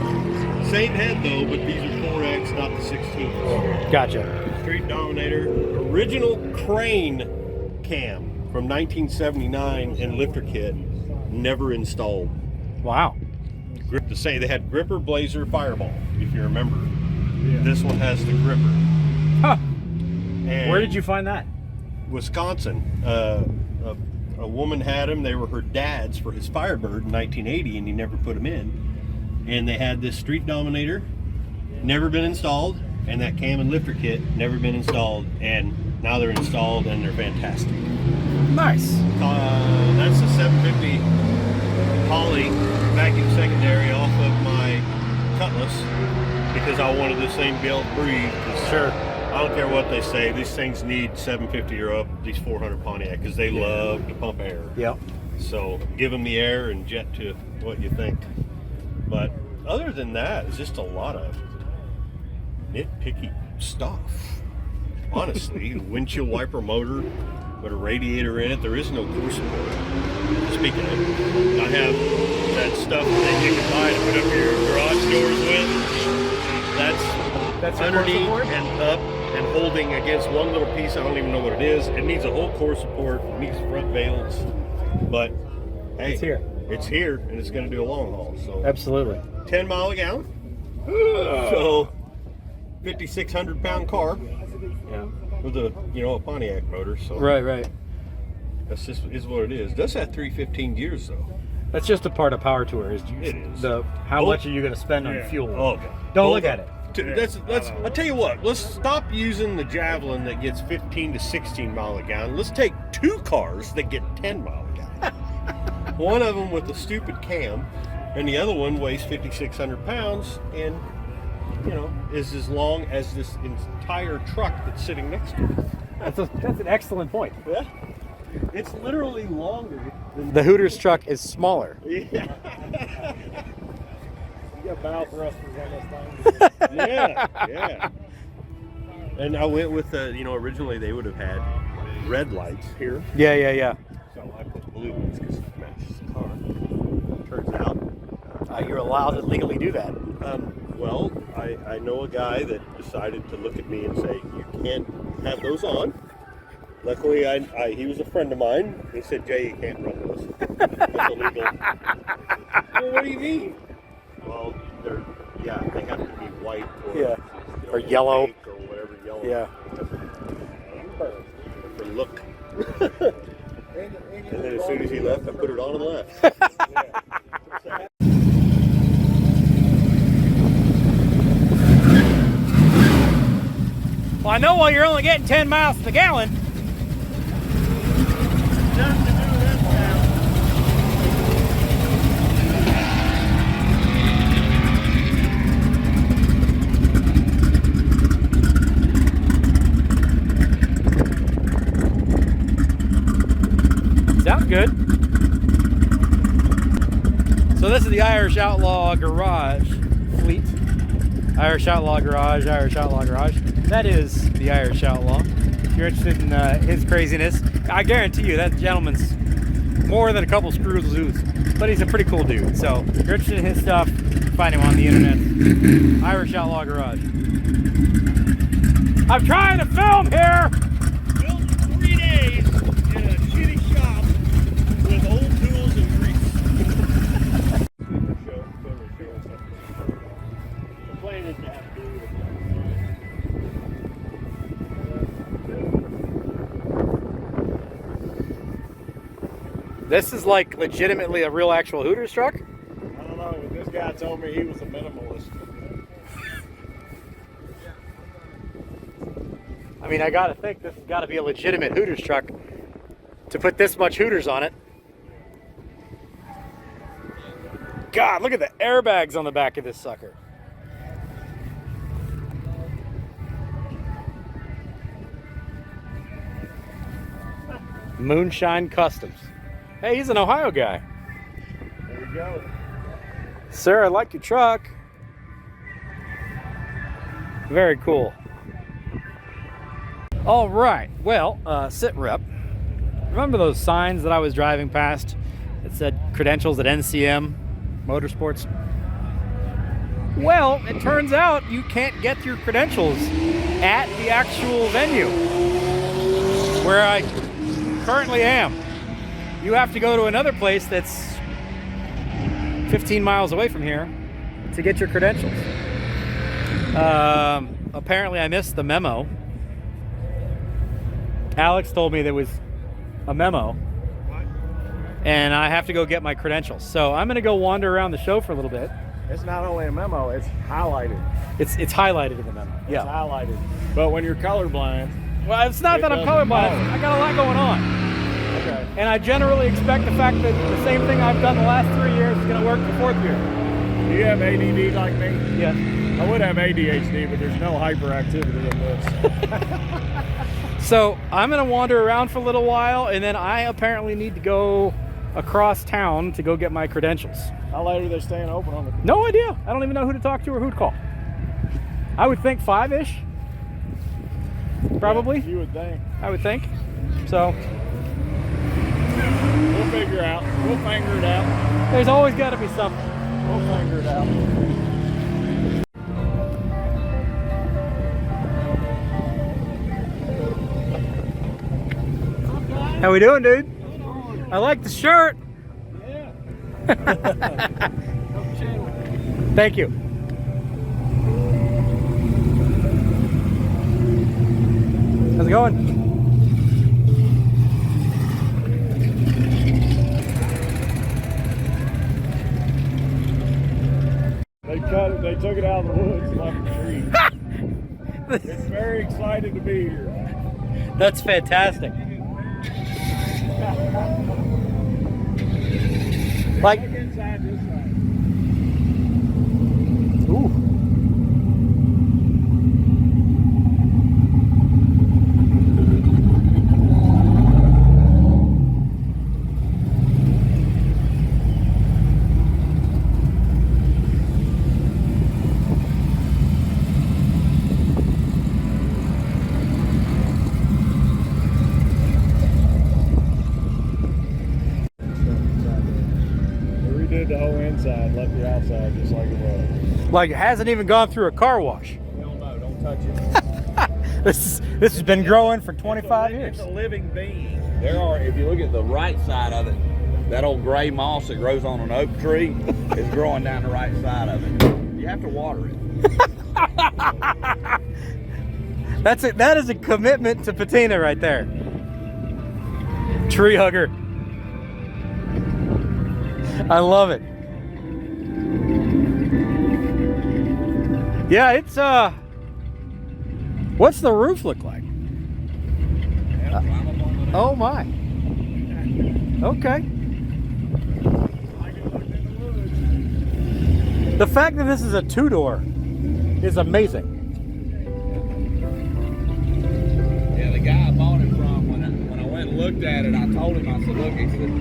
Same head though, but these are 4X, not the 16s. Gotcha. Street Dominator, original crane cam from 1979 and lifter kit, never installed. Wow. Grip to say they had gripper, blazer, fireball, if you remember. This one has the gripper. Huh. And Where did you find that? Wisconsin. A woman had them. They were her dad's for his Firebird in 1980, and he never put them in. And they had this Street Dominator never been installed, and that cam and lifter kit never been installed, and now they're installed and they're fantastic. Nice. That's a 750 poly vacuum secondary off of my Cutlass because I wanted this thing to be able to breathe. Sure. I don't care what they say, these things need 750 or up, these 400 Pontiac, because they love to pump air. Yep. So give them the air and jet to what you think. But other than that, it's just a lot of nitpicky stuff. Honestly, windshield wiper motor with a radiator in it. There is no core support. Speaking of, I have that stuff that you can buy to put up your garage doors with. That's underneath and up and holding against one little piece. I don't even know what it is. It needs a whole core support. It needs front valence. But hey, It's here. It's here, and it's going to do a long haul. So Absolutely. 10 mile a gallon. So 5,600 pound car. Yeah. With a a Pontiac motor, so Right. that's just is what it is. It does have 315 gears though. That's just a part of Power Tour. Is It is. How much are you going to spend on fuel? Oh, God. Don't look at it. Let's. I tell you what. Let's stop using the Javelin that gets 15 to 16 mile a gallon. Let's take 2 cars that get 10 mile a gallon. One of them with a stupid cam, and the other one weighs 5,600 pounds and is as long as this entire truck that's sitting next to it. That's an excellent point. Yeah. It's literally longer than The Hooters truck is smaller. Yeah. You got bow thrusters on this thing. Yeah. And I went with originally they would have had red lights here. Yeah. So I put blue ones because it matches the car. Turns out You're allowed to legally do that. well, I know a guy that decided to look at me and say, you can't have those on. Luckily, he was a friend of mine. He said, Jay, you can't run those. It's illegal. Well, what do you mean? Well, they have to be white or, Or yellow. pink or whatever yellow. Yeah. For look. And then as soon as he left, I put it on and left. Well, I know why you're only getting 10 miles to the gallon. Sounds good. So this is the Irish Outlaw Garage fleet. Irish Outlaw Garage, Irish Outlaw Garage. That is the Irish Outlaw. If you're interested in his craziness, I guarantee you that gentleman's more than a couple screws loose. But he's a pretty cool dude. So if you're interested in his stuff, find him on the internet. Irish Outlaw Garage. I'm trying to film here! Built in 3 days in a shitty shop with old tools and grease. The plan is to have to do with This is like legitimately a real actual Hooters truck? I don't know, but this guy told me he was a minimalist. I mean, I gotta think this has gotta be a legitimate Hooters truck to put this much Hooters on it. God, look at the airbags on the back of this sucker. Moonshine Customs. Hey, he's an Ohio guy. There we go. Sir, I like your truck. Very cool. All right, well, sit rep. Remember those signs that I was driving past that said credentials at NCM Motorsports? Well, it turns out you can't get your credentials at the actual venue where I currently am. You have to go to another place that's 15 miles away from here to get your credentials. Apparently I missed the memo. Alex told me there was a memo. And I have to go get my credentials. So I'm gonna go wander around the show for a little bit It's not only a memo, it's highlighted. It's highlighted in the memo. It's Yeah. highlighted. But when you're colorblind, Well, it's not It that I'm doesn't colorblind. matter. I got a lot going on. okay. And I generally expect the fact that the same thing I've done the last 3 years is going to work the 4th year. Do you have ADD like me? Yes. I would have ADHD, but there's no hyperactivity in this. So I'm going to wander around for a little while, and then I apparently need to go across town to go get my credentials. How late are they staying open on the? No idea. I don't even know who to talk to or who to call. I would think 5-ish. Probably. You would think. I would think. So We'll figure it out. We'll finger it out. there's always got to be something. We'll finger it out. How we doing, dude? I like the shirt. Thank you. How's it going? They cut it. They took it out of the woods and left the tree. It's very excited to be here. That's fantastic. Like, Look inside this side. ooh. They redid the whole inside, left the outside just like it was. Like it hasn't even gone through a car wash. Hell no, don't touch it. This has been growing for 25 years. It's a living being. There are, if you look at the right side of it, that old gray moss that grows on an oak tree is growing down the right side of it. You have to water it. That's it. That is a commitment to patina right there. Tree hugger. I love it. Yeah, it's what's the roof look like? Oh my. Okay. The fact that this is a 2-door is amazing. Yeah, the guy I bought it from, when I went and looked at it, I told him, I said, look, he said,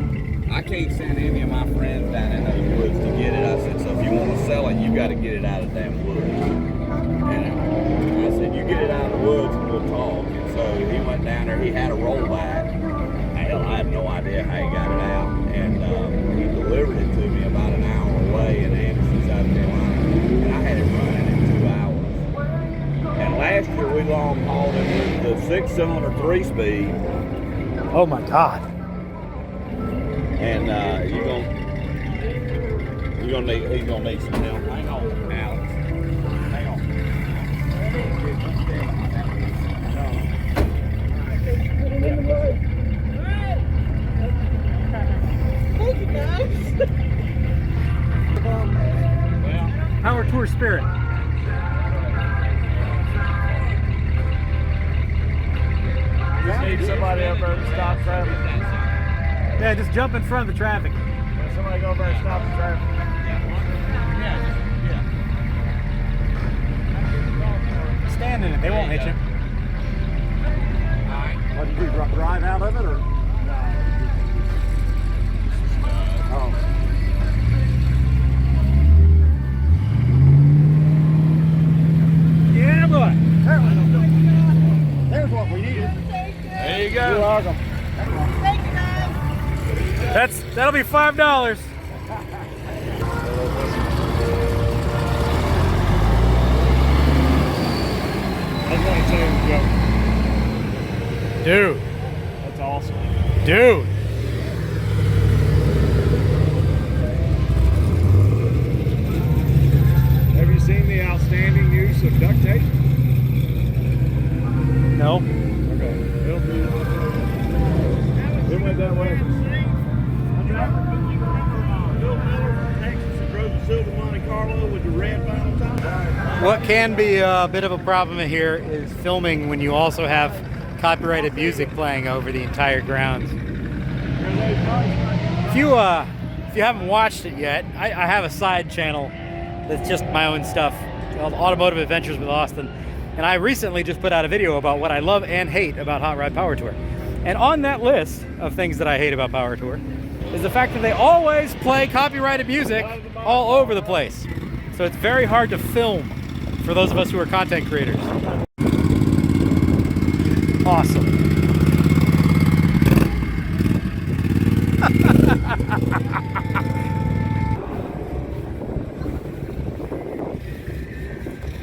I can't send any of my friends down in those woods to get it. I said, so if you want to sell it, you got to get it out of the damn woods. And I said, you get it out of the woods and we'll talk. And so he went down there, he had a rollback. Hell, I have no idea how he got it out. And he delivered it to me about an hour away in Anderson, South Carolina. And I had it running in 2 hours. And last year we long hauled it with the 6-cylinder 3-speed. Oh my God. And he's gonna need some help. Hang on, Alex. Hang on. Thank you, guys. How are tour spirit? Just need somebody up there to stop traffic. Yeah, just jump in front of the traffic. Somebody go over there and stop the traffic. Stand in it. They won't hit you. What did you do, drive out of it or? Oh. Yeah, boy. There's what we needed. There you go. You're welcome. Thank you, guys. That'll be $5. I just want to tell you a joke. Dude. That's awesome. Dude. Have you seen the outstanding use of duct tape? No. Okay. It went that way. Bill Miller from Texas, who drove the Silver Monte Carlo What can be a bit of a problem here is filming when you also have copyrighted music playing over the entire grounds. If you haven't watched it yet, I have a side channel that's just my own stuff called Automotive Adventures with Austin. And I recently just put out a video about what I love and hate about Hot Rod Power Tour. And on that list of things that I hate about Power Tour is the fact that they always play copyrighted music all over the place. So it's very hard to film for those of us who are content creators. Awesome.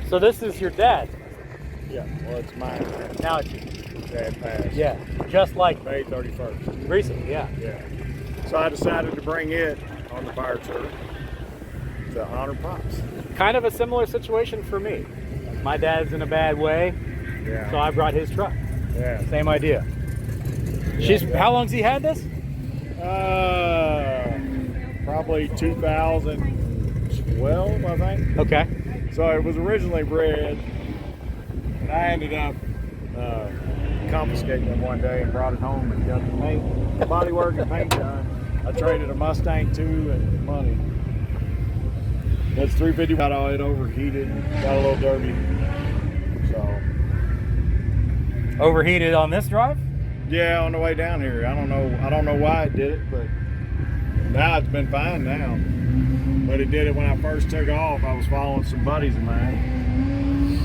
So this is your dad's? Yeah, well, it's mine. Now it's yours. Dad passed. Yeah, just like May 31st. recently, yeah. Yeah. So I decided to bring it on the Power Tour to honor Pops. Kind of a similar situation for me. My dad's in a bad way, Yeah. so I brought his truck. Yeah. Same idea. How long's he had this? Probably 2012, I think. Okay. So it was originally bred, and I ended up confiscating it one day and brought it home and got the paint, body work and paint done. I traded a Mustang 2 and money. That's 350. Got all it overheated, got a little dirty. So Overheated on this drive? yeah, on the way down here, I don't know why it did it, but now it's been fine now. But it did it when I first took off. I was following some buddies of mine.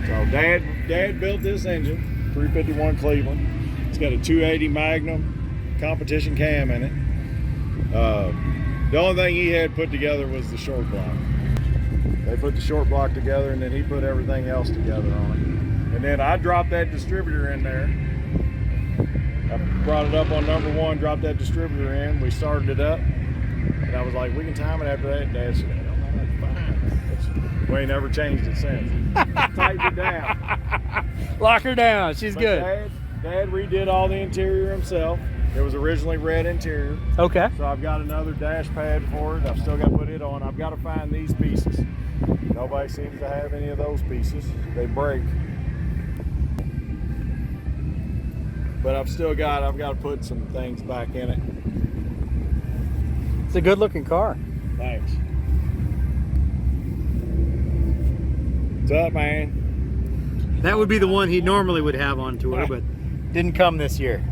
So Dad built this engine, 351 Cleveland. It's got a 280 Magnum competition cam in it. The only thing he had put together was the short block. They put the short block together, and then he put everything else together on it. And then I dropped that distributor in there. I brought it up on number 1, dropped that distributor in. We started it up, and I was like, "We can time it after that." And Dad said, "No, that's fine." We ain't never changed it since. Tightened it down. Lock her down. She's But good. Dad redid all the interior himself. It was originally red interior. Okay. So I've got another dash pad for it. I've still got to put it on. I've got to find these pieces. Nobody seems to have any of those pieces. They break. But I've got to put some things back in it. It's a good looking car. Thanks. What's up, man? That would be the one he normally would have on tour, but didn't come this year.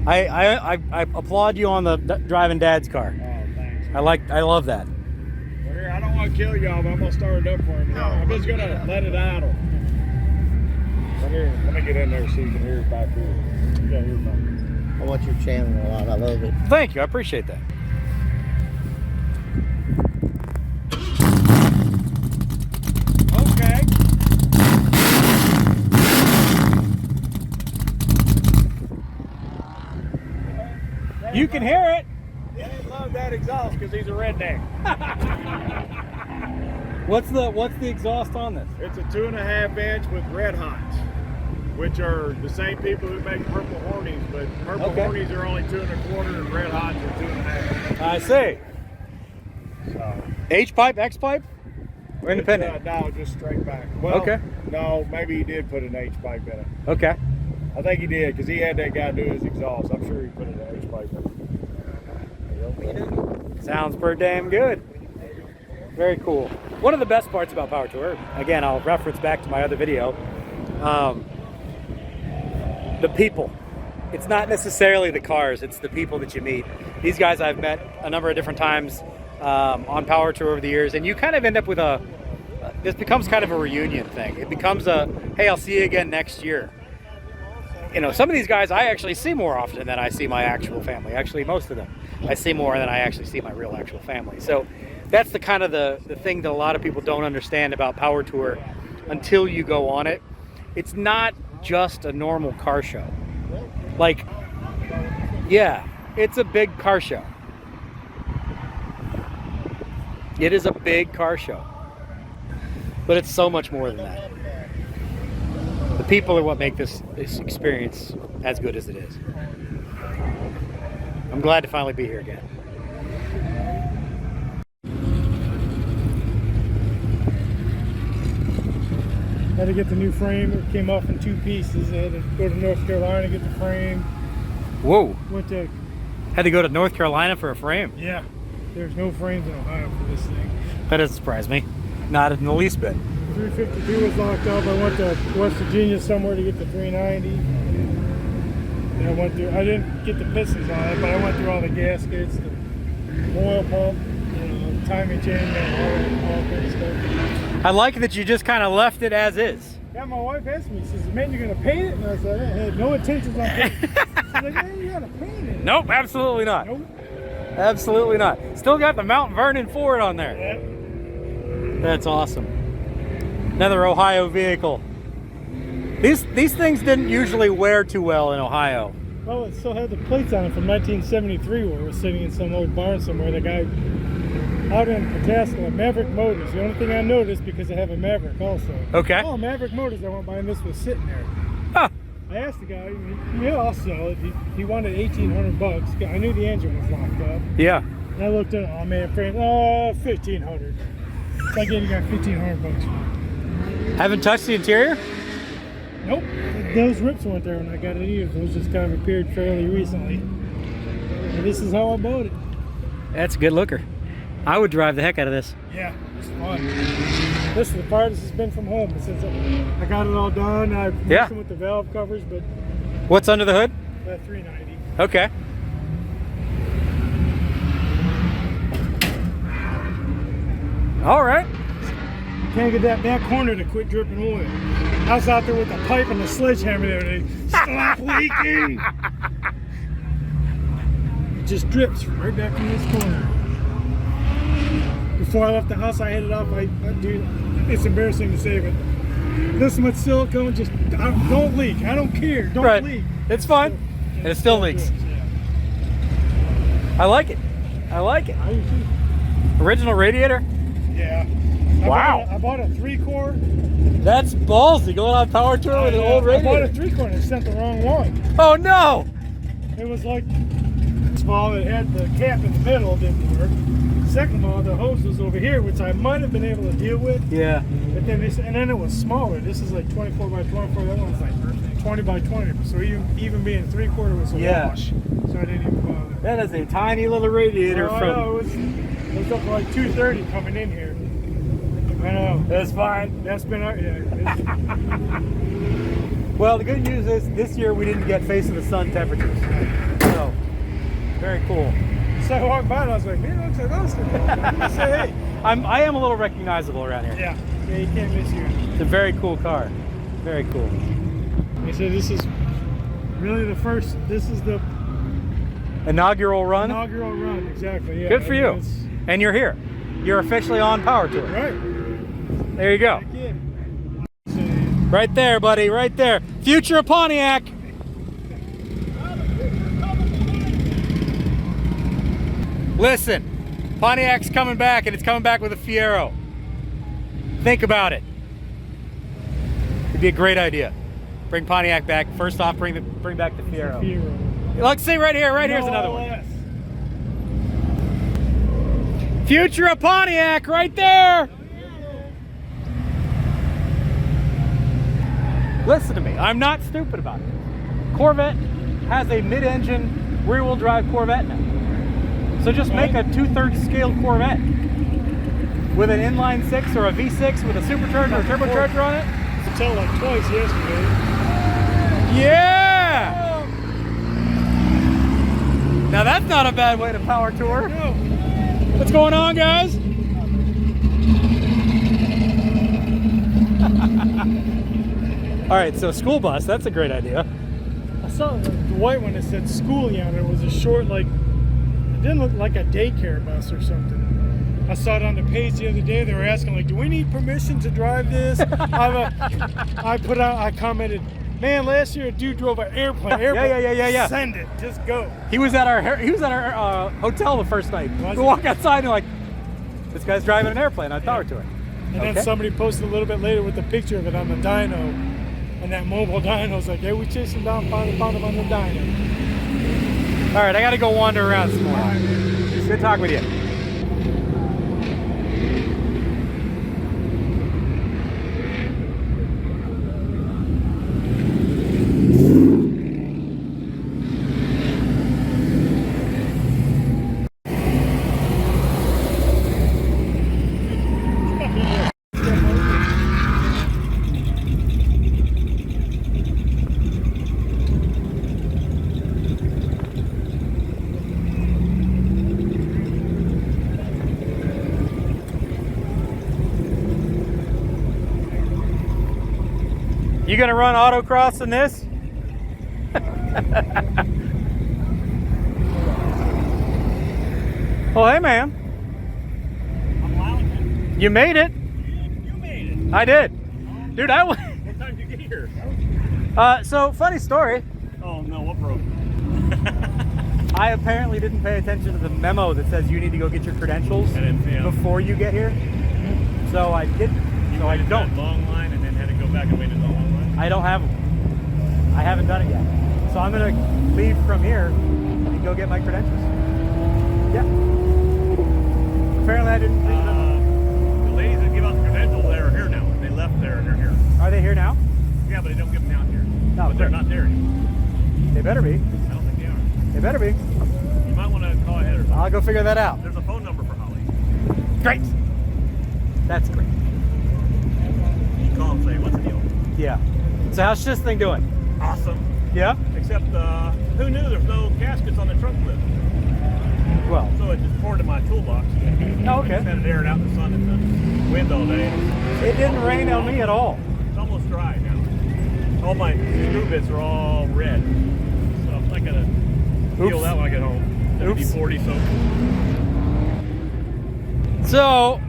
I applaud you on the driving Dad's car. Oh, thanks. I love that. Well, here, I don't want to kill y'all, but I'm going to start it up for him. I'm just going to let it idle. Here, let me get in there so you can hear it back here. Yeah, hear it back here. I watch your channel a lot. I love it. Thank you. I appreciate that. Okay. You can hear it. Dad loved that exhaust because he's a redneck. What's the exhaust on this? It's a 2.5 inch with red hots, which are the same people who make purple hornies, but purple Okay. hornies are only 2 1/4 and red hots are 2.5. I see. So, H pipe, X pipe, or independent? No, just straight back. Well, Okay. No, maybe he did put an H pipe in it. Okay. I think he did because he had that guy do his exhaust. I'm sure he put an H pipe in it. Sounds pretty damn good. Very cool. One of the best parts about Power Tour, again, I'll reference back to my other video, the people. It's not necessarily the cars, it's the people that you meet. These guys I've met a number of different times on Power Tour over the years, and you kind of end up with this becomes kind of a reunion thing. It becomes hey, I'll see you again next year. You know, some of these guys I actually see more often than I see my actual family. Actually, most of them I see more than I actually see my real actual family. So that's the kind of the thing that a lot of people don't understand about Power Tour until you go on it. It's not just a normal car show. Like, yeah, it's a big car show. It is a big car show. But it's so much more than that. The people are what make this experience as good as it is. I'm glad to finally be here again. Had to get the new frame. It came off in 2 pieces. I had to go to North Carolina to get the frame. Whoa. Went to, Had to go to North Carolina for a frame. yeah, there's no frames in Ohio for this thing. That doesn't surprise me. Not in the least bit. 352 was locked up. I went to West Virginia somewhere to get the 390. And I went through, I didn't get the pistons on it, but I went through all the gaskets, the oil pump, timing chain, all that stuff. I like that you just kind of left it as is. Yeah, my wife asked me, she says, man, you're going to paint it? And I said, I had no intentions on painting it. She's like, man, you got to paint it. Nope, absolutely not. Nope. Absolutely not. Still got the Mount Vernon Ford on there. Yeah. That's awesome. Another Ohio vehicle. These things didn't usually wear too well in Ohio. Well, it still had the plates on it from 1973 where we're sitting in some old barn somewhere. The guy out in Patriotic, Maverick Motors. The only thing I noticed, because I have a Maverick also. Okay. Oh, Maverick Motors, I went by and this was sitting there. Huh. I asked the guy, yeah, I'll sell it. He wanted $1,800. I knew the engine was locked up. Yeah. And I looked at it, oh man, frame, $1,500. So I gave the guy $1,500. Haven't touched the interior? Nope. Those rips weren't there when I got it either. Those just kind of appeared fairly recently. And this is how I bought it. That's a good looker. I would drive the heck out of this. Yeah, it's fun. This is the farthest it's been from home. But since I got it all done, I'm messing with the valve covers, but What's under the hood? 390. Okay. All right. Can't get that back corner to quit dripping oil. I was out there with a pipe and a sledgehammer the other day. Stop leaking! It just drips right back from this corner. Before I left the house, I headed off. Dude, it's embarrassing to say, but this much silicone, just don't leak. I don't care. Don't leak. It's fine. And it still leaks. Yeah. I like it. I like it. I do too. Original radiator? Yeah. Wow. I bought a 3-core. That's ballsy, going on power tour with an old I bought radiator. a 3-core and I sent the wrong one. Oh no! It was like small. It had the cap in the middle, didn't work. Second of all, the hose was over here, which I might have been able to deal with. Yeah. But then and then it was smaller. This is like 24 by 24. That one's like 20 by 20. So even being 3-quarter was a wash. So I didn't even bother. That is a tiny little radiator I know, it was up to like 230 coming in here. I know. That's fine. That's been out. Yeah. Well, the good news is this year we didn't get face of the sun temperatures. So, very cool. So I walked by and I was like, man, it looks like Austin. I say, hey. I am a little recognizable around here. Yeah, you can't miss you. It's a very cool car. Very cool. They said this is really the first, this is the Inaugural run? inaugural run, exactly. Yeah. Good for you. It's- And you're here. You're officially on Power Tour. Right. There you go. Heck yeah. So, Right there, buddy. Right there. Future of Pontiac. Listen, Pontiac's coming back, and it's coming back with a Fiero. Think about it. It'd be a great idea. Bring Pontiac back. First off, bring back the Fiero. Fiero. Look, see right here. Right here's another one. Future of Pontiac, right there. Listen to me. I'm not stupid about it. Corvette has a mid-engine rear-wheel drive Corvette now. So just make a 2/3 scale Corvette with an inline 6 or a V6 with a supercharger or turbocharger on it. I tell like twice yesterday. Yeah! Now that's not a bad way to power tour. No. What's going on, guys? All right, so school bus, that's a great idea. I saw the white one that said schoolie on it. It was a short, like, it didn't look like a daycare bus or something. I saw it on the page the other day. They were asking, like, do we need permission to drive this? I commented, man, last year a dude drove an airplane. Yeah. Send it, just go. He was at our hotel the first night. Was We he? walk outside and like, this guy's driving an airplane on Power Tour. And then somebody posted a little bit later with a picture of it on the dyno. And that mobile dyno's like, hey, we chased him down, found him on the dyno. All right, I got to go wander around some more. Good talk with you. You gonna run autocross in this? Oh, hey, man. I'm lounging. You made it. You made it. I did. Dude, I What time did you get here? so funny story. Oh no, what broke? I apparently didn't pay attention to the memo that says you need to go get your credentials I didn't see 'em. before you get here. So I didn't. So I don't. Long line and then had to go back and wait in the long line. I don't have them. I haven't done it yet. So I'm gonna leave from here and go get my credentials. Yeah. Apparently I didn't. The ladies that give out the credentials, they're here now. They left there and they're here. Are they here now? Yeah, but they don't give them down here. No, but they're not there anymore. They better be. I don't think they are. They better be. You might want to call ahead or something. I'll go figure that out. There's a phone number for Holly. Great. That's great. You call and say, what's the deal? Yeah. So how's this thing doing? Awesome. Yeah? Except, who knew there's no caskets on the trunk lid? Well. So it just poured in my toolbox. Oh, okay. I just had it aired out in the sun and the wind all day. It didn't rain on me at all. It's almost dry now. All my screw bits are all red. So I'm not gonna peel that when I get home. It'll be 40 soap. So,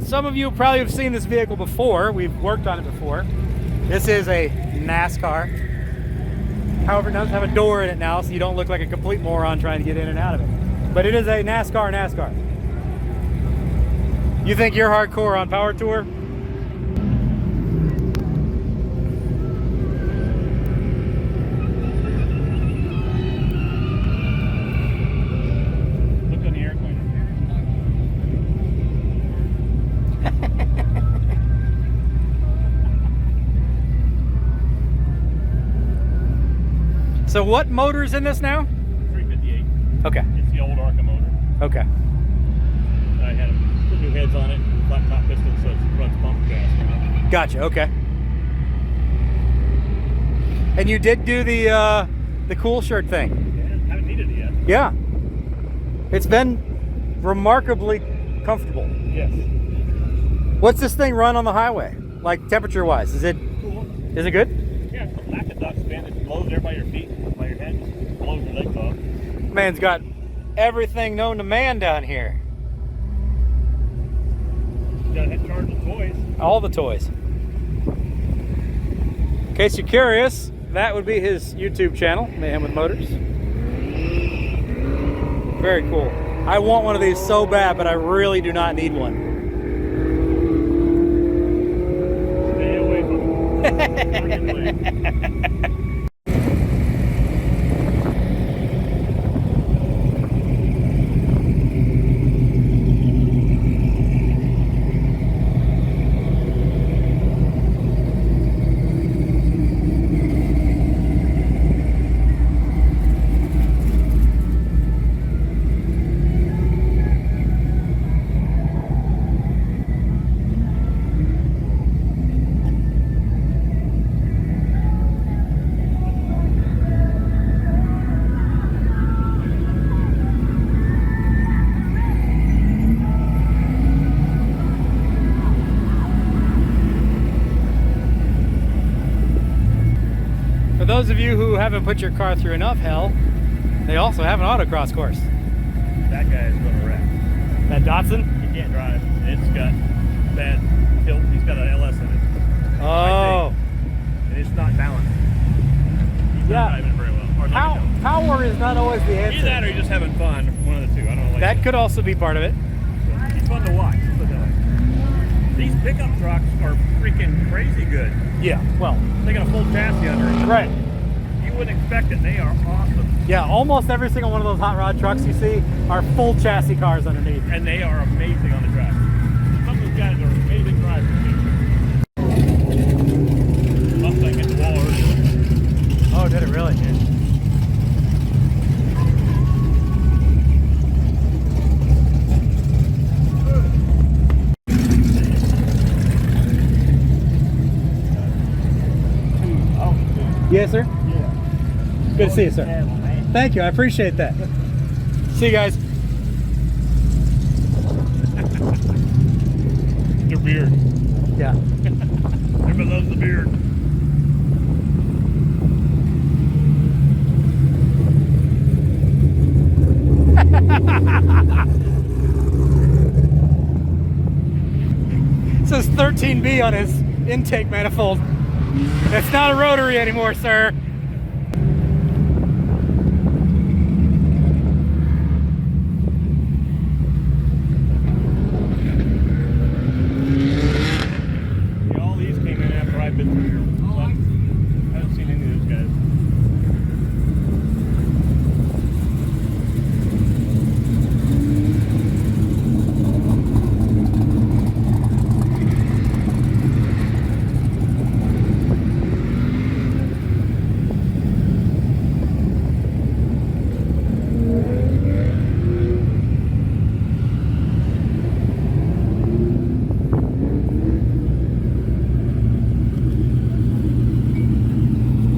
some of you probably have seen this vehicle before. We've worked on it before. This is a NASCAR. However, it doesn't have a door in it now, so you don't look like a complete moron trying to get in and out of it. But it is a NASCAR. You think you're hardcore on Power Tour? Look on the air cleaner. So what motor's in this now? 358. Okay. It's the old Arca motor. Okay. I had them put new heads on it, flat top piston, so it runs pump gas. Gotcha. Okay. And you did do the cool shirt thing. Yeah, haven't needed it yet. Yeah. It's been remarkably comfortable. Yes. What's this thing run on the highway? Like temperature wise? Is it good? Yeah, it's a lack of duck spin. It blows there by your feet, by your head, just blows your legs off. Man's got everything known to man down here. You gotta head charge the toys. All the toys. In case you're curious, that would be his YouTube channel, Mayhem with Motors. Very cool. I want one of these so bad, but I really do not need one. Stay away from it. For those of you who haven't put your car through enough hell, they also have an autocross course. That guy is gonna wreck. That Datsun? He can't drive. It's got bad tilt. He's got an LS in it. Oh. And it's not balanced. He's Yeah. not driving it very well. Or like it don't. Power is not always the answer. Either that or you're just having fun. One of the two. I don't know. Like That could also be part of it. He's fun to watch. Let's put it that way. These pickup trucks are freaking crazy good. Yeah, well. They got a full chassis under it. Right. You wouldn't expect it. They are awesome. Yeah, almost every single one of those hot rod trucks you see are full chassis cars underneath. And they are amazing on the track. Some of those guys are amazing drivers. Mustang hit the wall earlier. Oh, did it really? Yes, sir? Yeah. Good to see you, sir. Thank you. I appreciate that. See you guys. Your beard. Yeah. Remember those beard. It says 13B on his intake manifold. It's not a rotary anymore, sir. Yeah, all these came in after I've been through here. So I haven't seen any of those guys.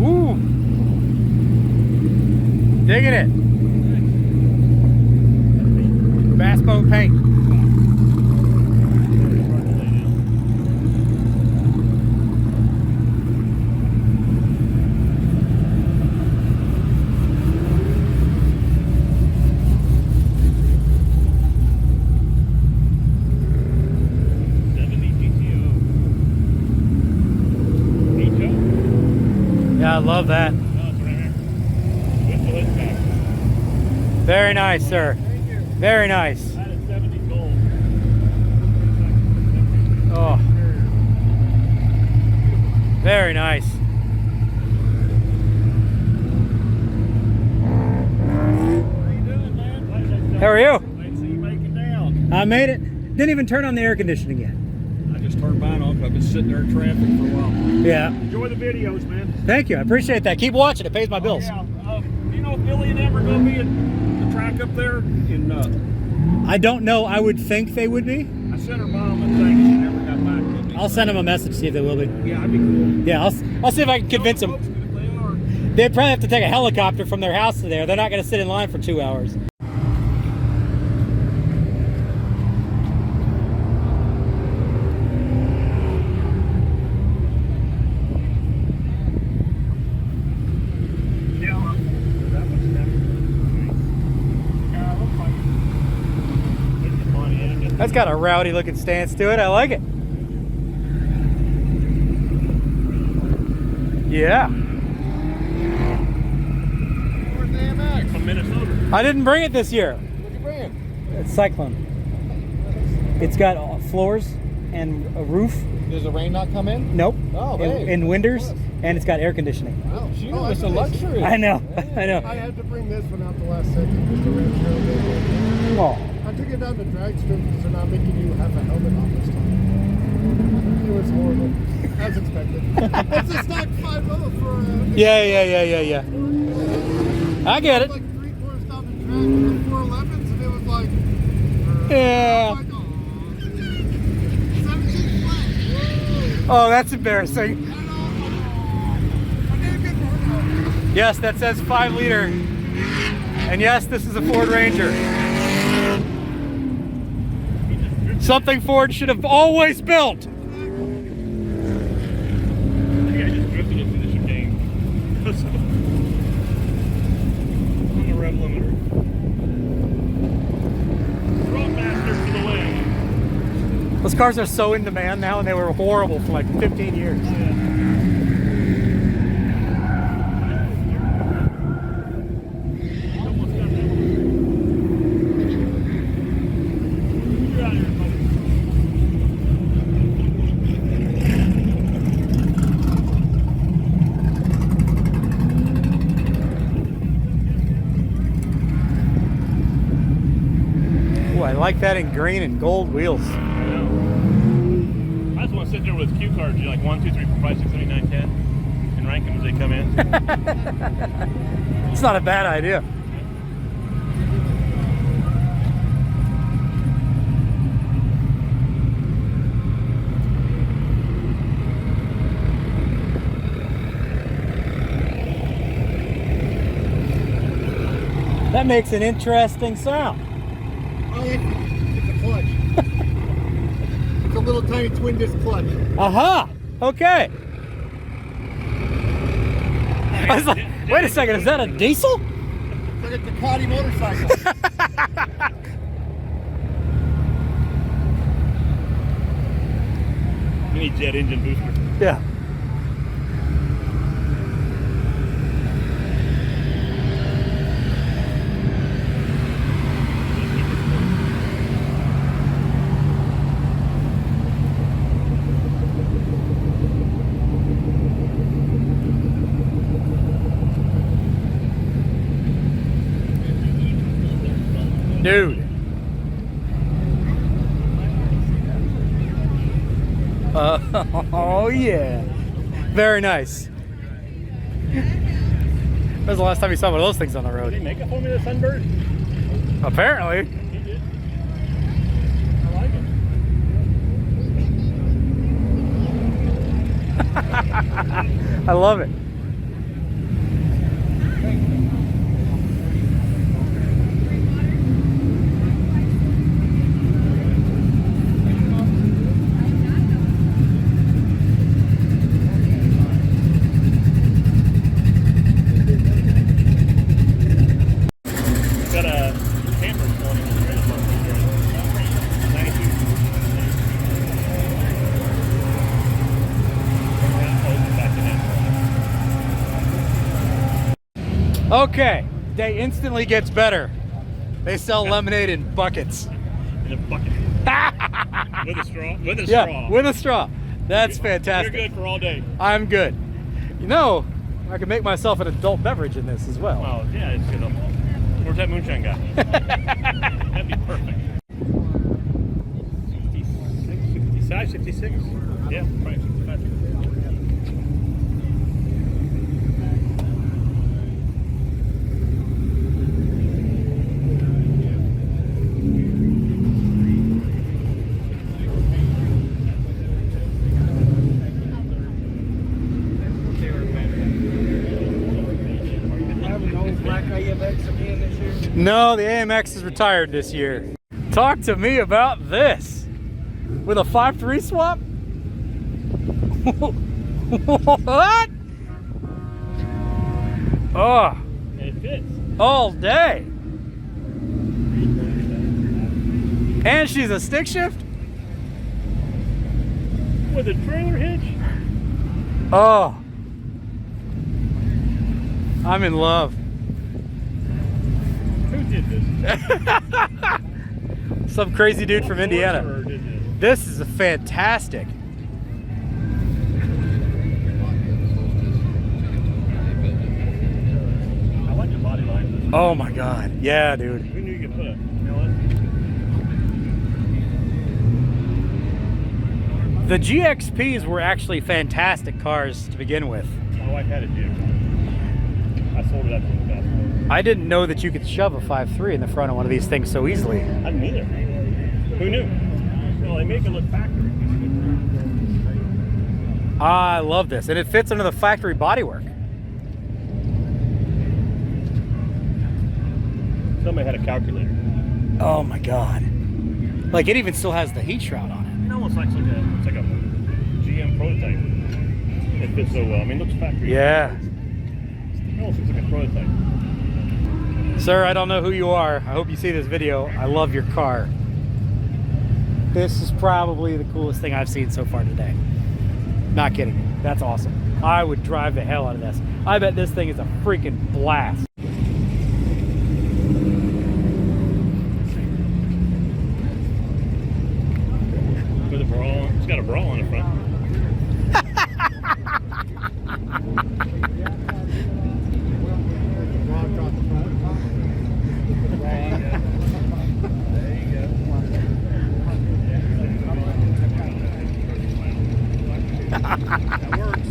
Ooh. Digging it. Bass boat paint. Yeah, I love that. Very nice, sir. Very nice. Oh. Very nice. How are you? I made it. Didn't even turn on the air conditioning yet. I just turned mine on because I've been sitting there in traffic for a while. Yeah. Enjoy the videos, man. Thank you. I appreciate that. Keep watching. It pays my bills. Yeah. You know if Billy and Em are going to be at the track up there? I don't know. I would think they would be. I sent her mom a thing and she never got back to me. I'll send them a message, see if they will be. Yeah, that'd be cool. Yeah, I'll see if I can convince them. If they are. They'd probably have to take a helicopter from their house to there. They're not going to sit in line for 2 hours. That's got a rowdy looking stance to it. I like it. Yeah. Where's the AMX? From Minnesota. I didn't bring it this year. What'd you bring? It's Syclone. It's got floors and a roof. Does the rain not come in? Nope. Oh, and windows, and it's got air conditioning. Wow, it's a luxury. I know. I know. I had to bring this one out the last second just to ram trail. Oh. I took it down to drag strip because they're not making you have a helmet on this time. It was horrible, as expected. It's a stock 5.0 for Yeah. I get it. like 3/4 down the track with the 411s, and it was like, Yeah. oh my God. 17 flat. Oh, that's embarrassing. I didn't get burned. Yes, that says 5 liter. And yes, this is a Ford Ranger. Something Ford should have always built. I think I just drifted into the chicane. On the rev limiter. Roadmaster to the win. Those cars are so in demand now, and they were horrible for like 15 years. Ooh, I like that in green and gold wheels. I know. I just want to sit there with cue cards, like 1, 2, 3, 4, 5, 6, 7, 8, 9, 10, and rank them as they come in. It's not a bad idea. That makes an interesting sound. Oh, it's a clutch. It's a little tiny twin disc clutch. Aha! Okay. I was like, wait a second, is that a diesel? It's like a Ducati motorcycle. Mini jet engine booster. Yeah. Dude. Oh yeah. Very nice. When was the last time you saw one of those things on the road? Did he make it for me, the Sunbird? Apparently. He did. I like it. I love it. Got a camper going in the trailer park. Thank you. Okay, day instantly gets better. They sell lemonade in buckets. In a bucket. With a straw. With a Yeah, straw. with a straw. That's fantastic. You're good for all day. I'm good. You know, I can make myself an adult beverage in this as well. Well, yeah, it's good. Where's that moonshine guy? That'd be perfect. 56, 56? Yeah, right. 55. No, the AMX is retired this year. Talk to me about this. With a 5.3 swap? What? Oh, It fits. all day. And she's a stick shift? With a trailer hitch? Oh. I'm in love. Who did this? Some crazy dude from Indiana. Or did this? This is a fantastic. I like the body line. Oh my God. Yeah, dude. Who knew you could put a The GXPs were actually fantastic cars to begin with. My wife had a Jeep. I sold it after the best. I didn't know that you could shove a 5.3 in the front of one of these things so easily. I didn't either. Who knew? Well, they make it look factory. I love this. And it fits under the factory bodywork. Somebody had a calculator. Oh my God. Like it even still has the heat shroud on it. It almost looks like a GM prototype. It fits so well. I mean, it looks factory. Yeah. It almost looks like a prototype. Sir, I don't know who you are. I hope you see this video. I love your car. This is probably the coolest thing I've seen so far today. Not kidding. That's awesome. I would drive the hell out of this. I bet this thing is a freaking blast. With a bra. It's got a bra on the front. That works.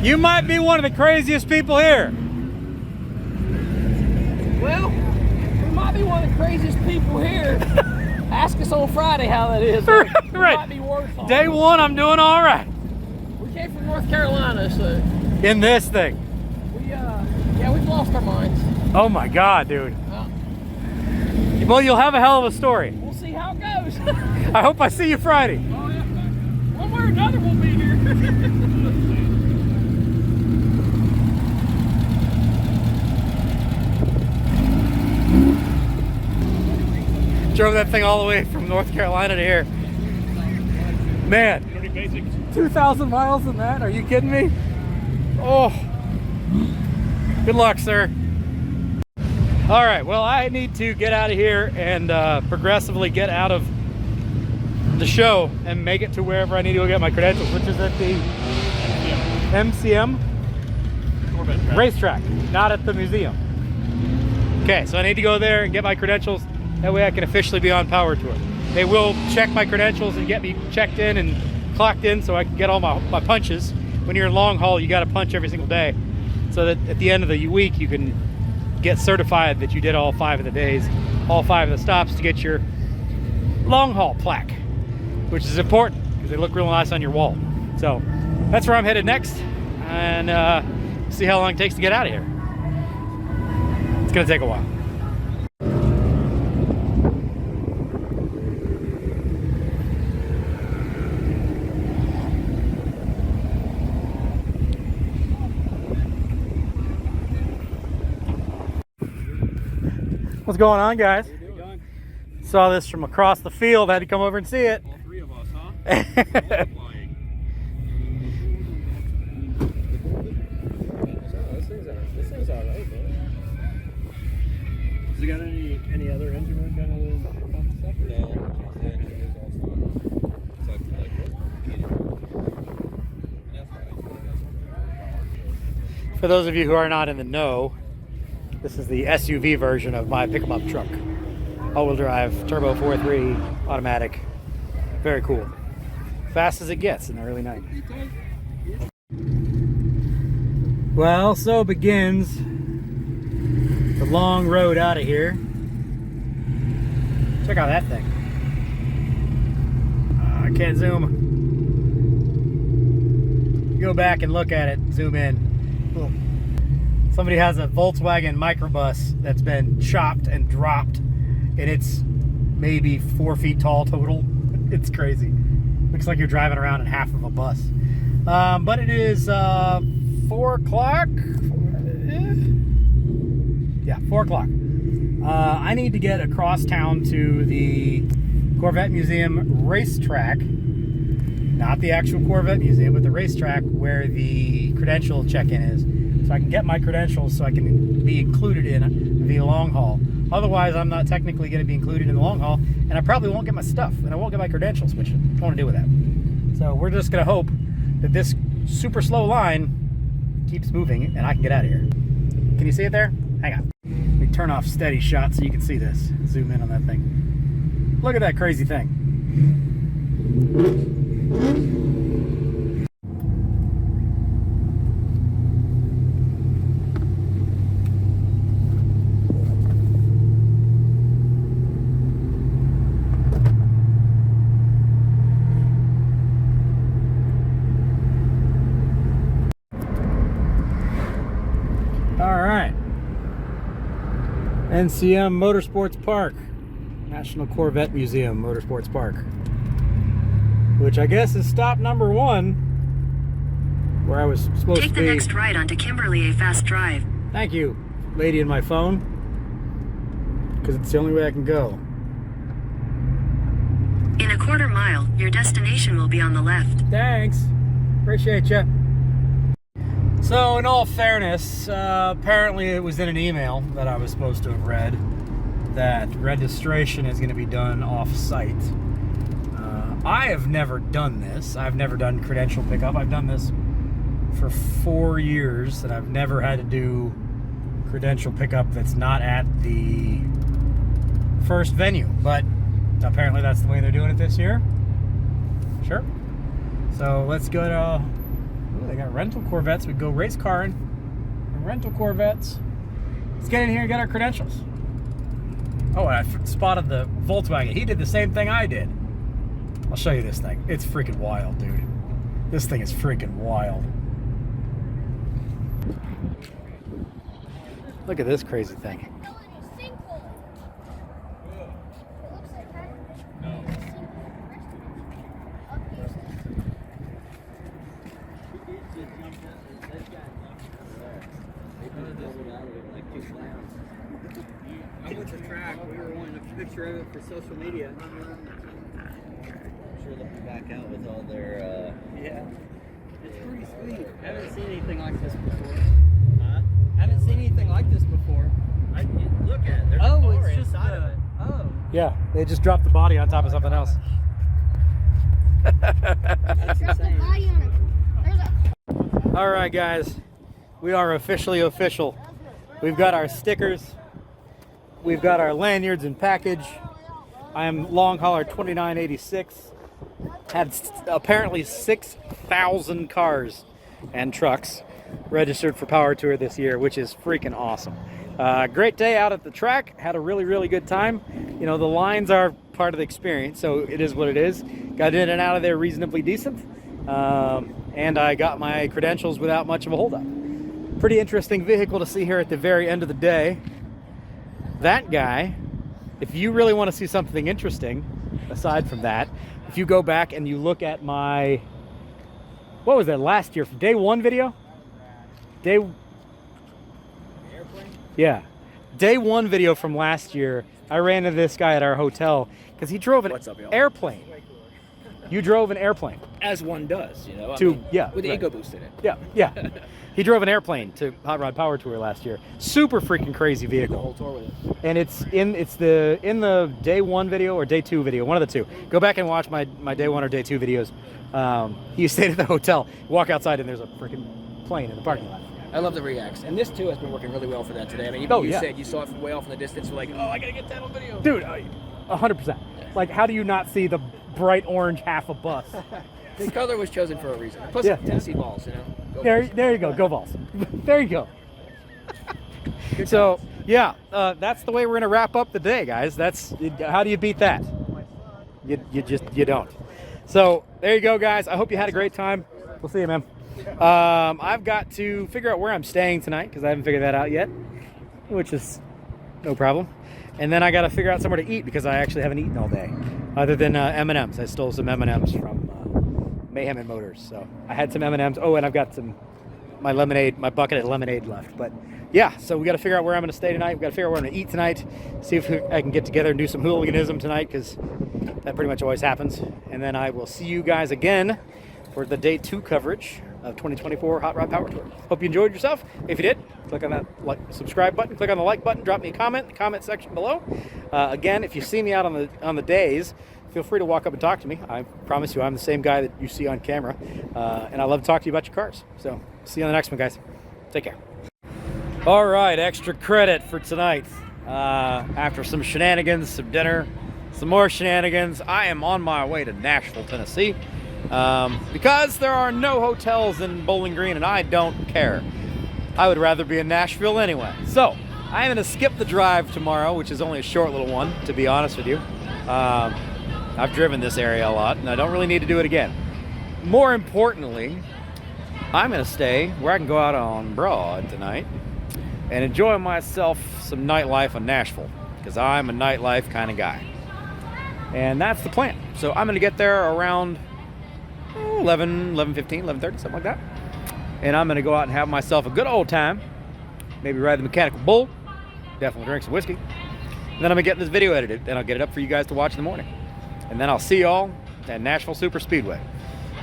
You might be one of the craziest people here. Well, we might be one of the craziest people here. Ask us on Friday how that is. Right. Might be worse off. Day one, I'm doing all right. We came from North Carolina, so In this thing. yeah, we've lost our minds. Oh my God, dude. Well, you'll have a hell of a story. We'll see how it goes. I hope I see you Friday. Oh yeah. One way or another, we'll be here. Drove that thing all the way from North Carolina to here. Man, 2,000 miles in that? Are you kidding me? Oh, good luck, sir. All right, well, I need to get out of here and progressively get out of the show and make it to wherever I need to go get my credentials, which is at the MCM racetrack, not at the museum. Okay, so I need to go there and get my credentials. That way I can officially be on Power Tour. They will check my credentials and get me checked in and clocked in so I can get all my punches. When you're in long haul, you got to punch every single day. So that at the end of the week, you can get certified that you did all 5 of the days, all 5 of the stops to get your long haul plaque, which is important because they look real nice on your wall. So that's where I'm headed next, and see how long it takes to get out of here. It's gonna take a while. What's going on, guys? Saw this from across the field. Had to come over and see it. All 3 of us, huh? This thing's all right, man. Has it got any other engine work done other than pump stuff? For those of you who are not in the know, this is the SUV version of my pick-em-up truck. All-wheel drive, turbo 4.3, automatic. Very cool. Fast as it gets in the early 90s. Well, so begins the long road out of here. Check out that thing. I can't zoom. Go back and look at it, zoom in. Cool. Somebody has a Volkswagen microbus that's been chopped and dropped, and it's maybe 4 feet tall total. It's crazy. Looks like you're driving around in half of a bus. But it is 4 o'clock. Yeah, 4 o'clock. I need to get across town to the Corvette Museum racetrack. Not the actual Corvette Museum, but the racetrack where the credential check-in is. So I can get my credentials so I can be included in the long haul. Otherwise, I'm not technically going to be included in the long haul, and I probably won't get my stuff, and I won't get my credentials, which I don't want to do with that. So we're just going to hope that this super slow line keeps moving, and I can get out of here. Can you see it there? Hang on. Let me turn off steady shot so you can see this. Zoom in on that thing. Look at that crazy thing. NCM Motorsports Park, National Corvette Museum Motorsports Park, which I guess is stop number 1, where I was supposed to be. Take the next right onto Kimberly A Fast Drive. Thank you, lady in my phone, because it's the only way I can go. In a quarter mile, your destination will be on the left. Thanks, appreciate you. So, in all fairness, apparently it was in an email that I was supposed to have read that registration is going to be done off-site. I have never done this. I've never done credential pickup. I've done this for 4 years, and I've never had to do credential pickup that's not at the first venue. But apparently that's the way they're doing it this year. Sure. So let's go to Ooh, they got rental Corvettes. We go race caring. Rental Corvettes. Let's get in here and get our credentials. Oh, and I spotted the Volkswagen. He did the same thing I did. I'll show you this thing. It's freaking wild, dude. This thing is freaking wild. Look at this crazy thing. I went to track. We were wanting a picture of it for social media. I'm sure they'll be back out with all their. Yeah. It's pretty sweet. I haven't seen anything like this before. Huh? I haven't seen anything like this before. Look at it. There's a Oh, car it's just inside of it. Oh. Yeah, they just dropped the body on top of something else. That's insane. All right, guys, we are officially official. We've got our stickers. We've got our lanyards and package. I am long hauler 2986. Had apparently 6,000 cars and trucks registered for Power Tour this year, which is freaking awesome. Great day out at the track. Had a really, really good time. You know, the lines are part of the experience, so it is what it is. Got in and out of there reasonably decent. And I got my credentials without much of a holdup. Pretty interesting vehicle to see here at the very end of the day. That guy, if you really want to see something interesting, aside from that, if you go back and you look at my, what was that, last year, day one video? Yeah. Day one video from last year, I ran into this guy at our hotel because he drove an airplane. You drove an airplane. As one does, you know. With the ego boost in it. Yeah, yeah. He drove an airplane to Hot Rod Power Tour last year. Super freaking crazy vehicle. The whole tour with it. And it's in the day one video or day two video, one of the two. Go back and watch my day one or day two videos. He stayed at the hotel. Walk outside and there's a freaking plane in the parking lot. I love the reacts. And this too has been working really well for that today. I mean, even you said you saw it from way off in the distance. You're like, oh, I gotta get that on video. Dude, 100%. Like, how do you not see the bright orange half a bus? The color was chosen for a reason. Plus, Tennessee balls, you know. There you go. Go Vols. There you go. So, yeah, that's the way we're going to wrap up the day, guys. How do you beat that? You don't. So, there you go, guys. I hope you had a great time. We'll see you, man. I've got to figure out where I'm staying tonight because I haven't figured that out yet, which is no problem. And then I got to figure out somewhere to eat because I actually haven't eaten all day, other than M&Ms. I stole some M&Ms from Mayhem and Motors. So I had some M&Ms. Oh, and I've got my bucket of lemonade left. But yeah, so we got to figure out where I'm going to stay tonight. We got to figure out where I'm going to eat tonight. See if I can get together and do some hooliganism tonight because that pretty much always happens. And then I will see you guys again for the day 2 coverage of 2024 Hot Rod Power Tour. Hope you enjoyed yourself. If you did, click on that subscribe button, click on the like button, drop me a comment in the comment section below. Again, if you see me out on the days, feel free to walk up and talk to me. I promise you I'm the same guy that you see on camera. And I love to talk to you about your cars. So see you on the next one, guys. Take care. All right, extra credit for tonight. After some shenanigans, some dinner, some more shenanigans, I am on my way to Nashville, Tennessee. Because there are no hotels in Bowling Green and I don't care. I would rather be in Nashville anyway. So I'm going to skip the drive tomorrow, which is only a short little one, to be honest with you. I've driven this area a lot and I don't really need to do it again. More importantly, I'm going to stay where I can go out on Broad tonight and enjoy myself some nightlife in Nashville because I'm a nightlife kind of guy. And that's the plan. So I'm going to get there around 11:15, 11:30, something like that. And I'm going to go out and have myself a good old time. Maybe ride the mechanical bull. Definitely drink some whiskey. And then I'm going to get this video edited, and I'll get it up for you guys to watch in the morning. And then I'll see y'all at Nashville Super Speedway.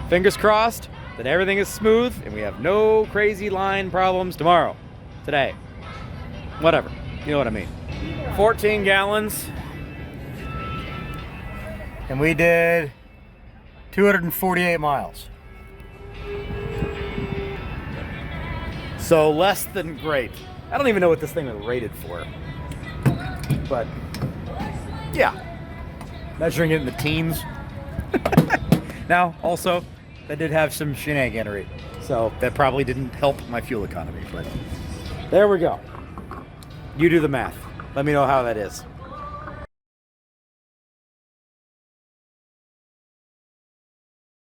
Fingers crossed that everything is smooth and we have no crazy line problems tomorrow. Today. Whatever. You know what I mean. 14 gallons. And we did 248 miles. So less than great. I don't even know what this thing was rated for. But yeah, measuring it in the teens. Now, also, that did have some shenaniganery. So that probably didn't help my fuel economy, but There we go. You do the math. Let me know how that is.